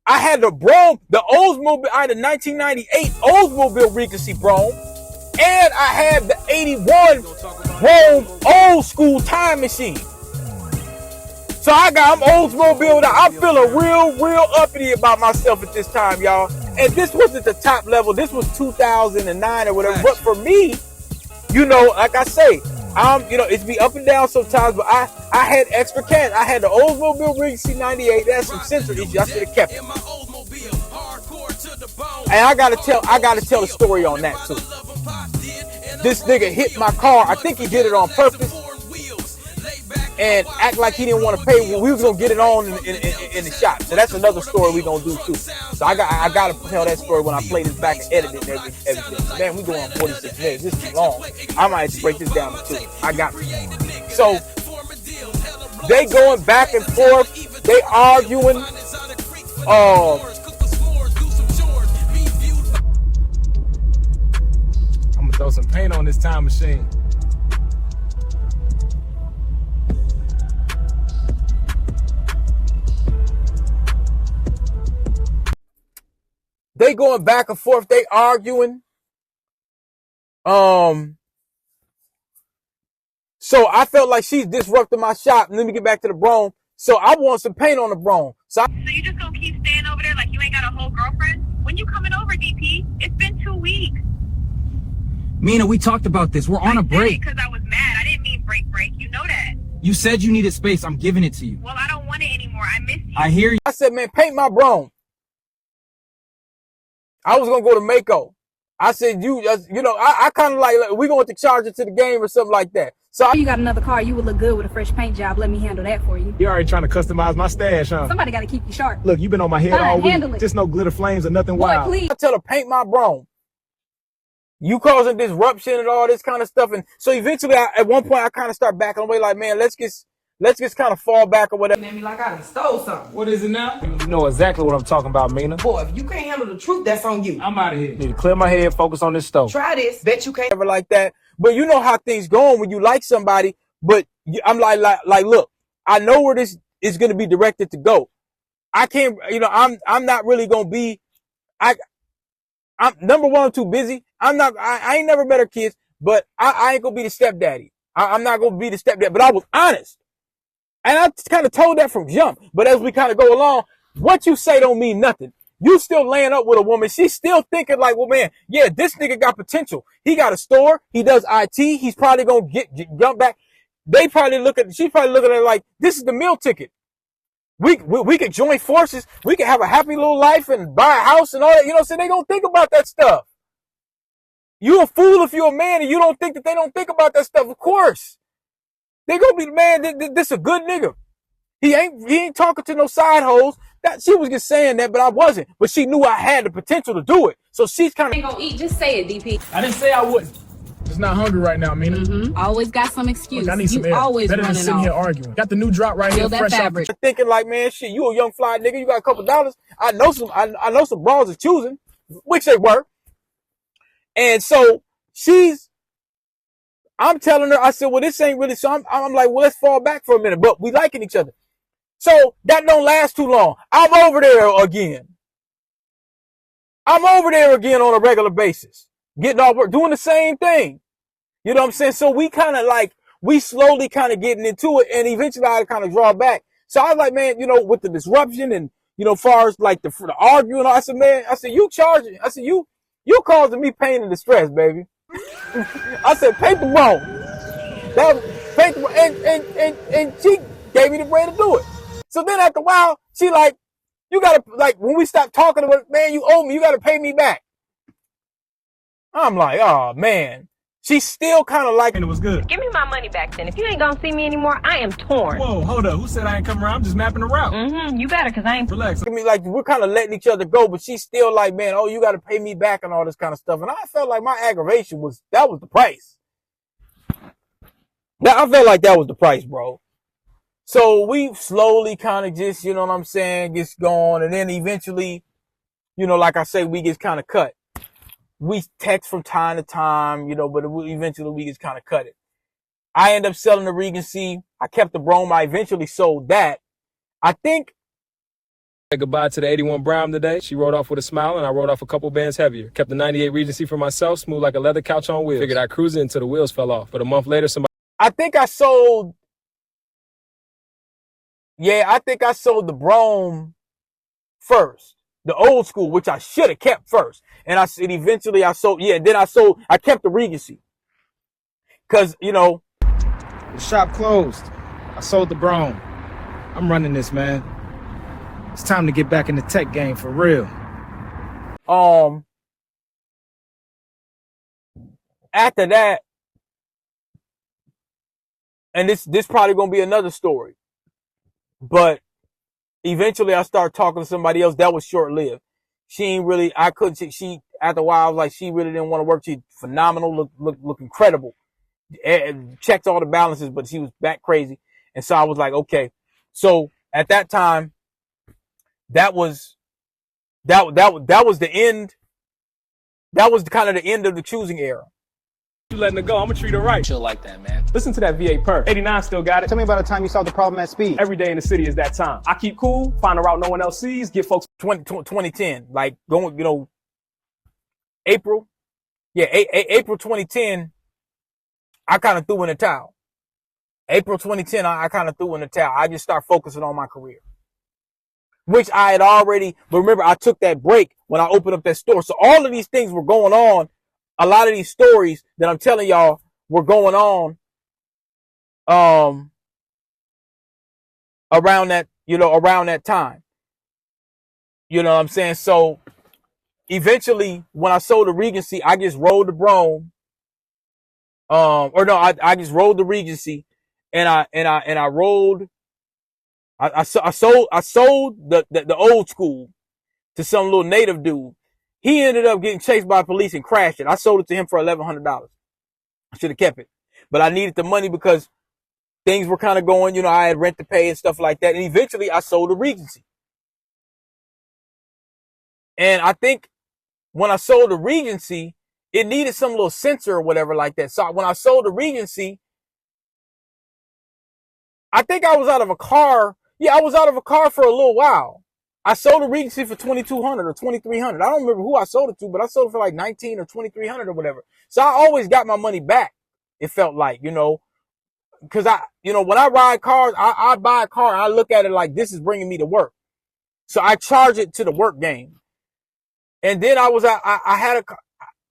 I had the Brome, the Oldsmobile, I had the 1998 Oldsmobile Regency Brome, and I had the 81 Brome old school time machine. So I'm Oldsmobile. I'm feeling real uppity about myself at this time, y'all. And this wasn't the top level. This was 2009 or whatever. But for me, you know, like I say, you know, it's be up and down sometimes, but I had extra cash. I had the Oldsmobile Regency 98. That's some sensor issue. I should have kept it. And I gotta tell a story on that too. This nigga hit my car. I think he did it on purpose. And act like he didn't want to pay. We was gonna get it on in the shop. So that's another story we gonna do too. So I gotta tell that story when I play this back and edit it and everything. Man, we going on 46 minutes. This is long. I might have to break this down to 2. I got me. So they going back and forth. They arguing. I'm gonna throw some paint on this time machine. They going back and forth. They arguing. So I felt like she's disrupting my shop. Let me get back to the Brome. So I want some paint on the Brome. So you just gonna keep staying over there like you ain't got a whole girlfriend? When you coming over, DP? It's been 2 weeks. Meena, we talked about this. We're on a break. Because I was mad. I didn't mean break. You know that. You said you needed space. I'm giving it to you. Well, I don't want it anymore. I miss you. I hear you. I said, man, paint my Brome. I was gonna go to Mako. I said, you know, I kind of like we gonna have to charge it to the game or something like that. So you got another car, you would look good with a fresh paint job. Let me handle that for you. You already trying to customize my stash, huh? Somebody got to keep you sharp. Look, you been on my head Fine, all week. handle it. Just no glitter flames or nothing Boy, wild. please. I tell her paint my Brome. You causing disruption and all this kind of stuff, and so eventually, at one point, I kind of start backing away, like, man, let's just kind of fall back or whatever. Made me like I done stole something. What is it now? You know exactly what I'm talking about, Meena. Boy, if you can't handle the truth, that's on you. I'm out of here. Need to clear my head, focus on this stove. Try this. Bet you can't. Ever like that, but you know how things going when you like somebody. But I'm like, look, I know where this is going to be directed to go. I can't, you know, I'm not really going to be, I'm number one, I'm too busy. I ain't never met her kids, but I ain't going to be the stepdaddy. I'm not going to be the stepdaddy, but I was honest. And I kind of told that from jump. But as we kind of go along, what you say don't mean nothing. You still laying up with a woman. She's still thinking like, well, man, yeah, this nigga got potential. He got a store. He does IT. He's probably going to jump back. she's probably looking at it like, this is the meal ticket. We could join forces. We could have a happy little life and buy a house and all that. You know what I'm saying? They don't think about that stuff. You a fool if you're a man and you don't think that they don't think about that stuff. Of course. They gonna be, man, this a good nigga. He ain't talking to no side hoes. That she was just saying that, but I wasn't. But she knew I had the potential to do it. So she's kind of Ain't gonna eat. Just say it, DP. I didn't say I wouldn't. Just not hungry right now, Meena. Always got some excuse. Look, I need some air. Always Better than running sitting off. here arguing. Got the new drop right here, Feel that fresh fabric. out. thinking like, man, shit, you a young fly nigga. You got a couple dollars. I know some bras are choosing, which they were. And so I'm telling her, I said, well, this ain't really, so I'm like, well, let's fall back for a minute, but we liking each other. So that don't last too long. I'm over there again. On a regular basis, getting off work, doing the same thing. You know what I'm saying? So we slowly kind of getting into it, and eventually I kind of draw back. So I was like, man, you know, with the disruption and, you know, far as like the arguing, I said, man, you charging. I said, you causing me pain and distress, baby. I said, paint the bone. And she gave me the brain to do it. So then after a while, she like, you gotta, like, when we stopped talking about, man, you owe me, you gotta pay me back. I'm like, oh man. She's still kind of like, And it was good. Give me my money back then. If you ain't gonna see me anymore, I am torn. Whoa, hold up. Who said I ain't coming around? I'm just mapping the route. You better, cause I ain't. Relax. I mean, like, we're kind of letting each other go, but she's still like, man, oh, you gotta pay me back and all this kind of stuff. And I felt like my aggravation was the price. I felt like that was the price, bro. So we slowly kind of just, you know what I'm saying, gets going. And then eventually, you know, like I say, we get kind of cut. We text from time to time, you know, but eventually we just kind of cut it. I end up selling the Regency. I kept the Brome. I eventually sold that. I think. Say goodbye to the 81 Brown today. She rode off with a smile, and I rode off a couple bands heavier. Kept the 98 Regency for myself, smooth like a leather couch on wheels. Figured I'd cruise it until the wheels fell off. But a month later, I think I sold the Brome first. The old school, which I should have kept first. And I kept the Regency. Cause, you know. The shop closed. I sold the Brome. I'm running this, man. It's time to get back in the tech game for real. After that, and this probably gonna be another story, but eventually I started talking to somebody else. That was short-lived. She after a while I was like, she really didn't want to work. She phenomenal, look incredible. Checked all the balances, but she was back crazy. And so I was like, okay. So at that time, that was the end. That was kind of the end of the choosing era. You letting her go, I'm gonna treat her right. Chill like that, man. Listen to that V8 perk. 89 still got it. Tell me about the time you solved the problem at speed. Every day in the city is that time. I keep cool, find a route no one else sees, get folks. 2010, like going, you know, April 2010, I kind of threw in the towel. April 2010, I kind of threw in the towel. I just started focusing on my career, which I had already, but remember, I took that break when I opened up that store. So all of these things were going on. A lot of these stories that I'm telling y'all were going on, around that time. You know what I'm saying? So eventually when I sold the Regency, I just rolled the Brome. I just rolled the Regency and I rolled, I sold the old school to some little native dude. He ended up getting chased by police and crashed it. I sold it to him for $1,100. I should have kept it, but I needed the money because things were kind of going, you know, I had rent to pay and stuff like that. And eventually I sold the Regency. And I think when I sold the Regency, it needed some little sensor or whatever like that. So when I sold the Regency, I think I was out of a car. Yeah, I was out of a car for a little while. I sold the Regency for $2,200 or $2,300. I don't remember who I sold it to, but I sold it for like $1,900 or $2,300 or whatever. So I always got my money back. It felt like, you know, because when I ride cars, I buy a car and I look at it like this is bringing me to work. So I charge it to the work game. And then I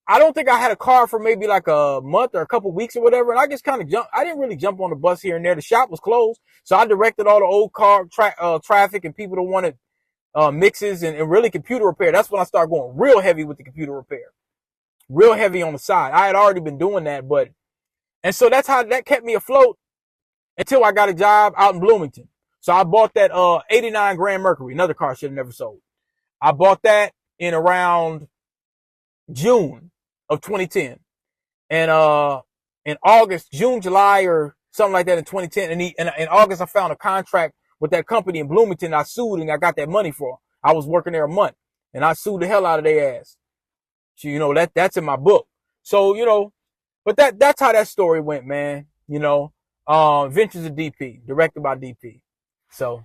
I don't think I had a car for maybe like a month or a couple weeks or whatever. And I just kind of jumped. I didn't really jump on the bus here and there. The shop was closed. So I directed all the old car traffic and people that wanted mixes and really computer repair. That's when I started going real heavy with the computer repair. Real heavy on the side. I had already been doing that, and so that's how that kept me afloat until I got a job out in Bloomington. So I bought that 89 Grand Mercury, another car I should have never sold. I bought that in around June of 2010. And in August, June, July, or something like that in 2010. And in August, I found a contract with that company in Bloomington. I sued and I got that money for them. I was working there a month and I sued the hell out of their ass. So, you know, that's in my book. So, you know, but that's how that story went, man. You know, Ventures of DP, directed by DP. So.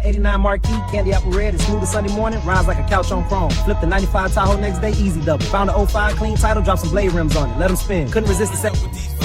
89 Marquee, candy apple red, it's smooth as Sunday morning, rides like a couch on chrome. Flip the 95 Tahoe next day, easy double. Found a 05 clean title, drop some blade rims on it, let them spin. Couldn't resist the set.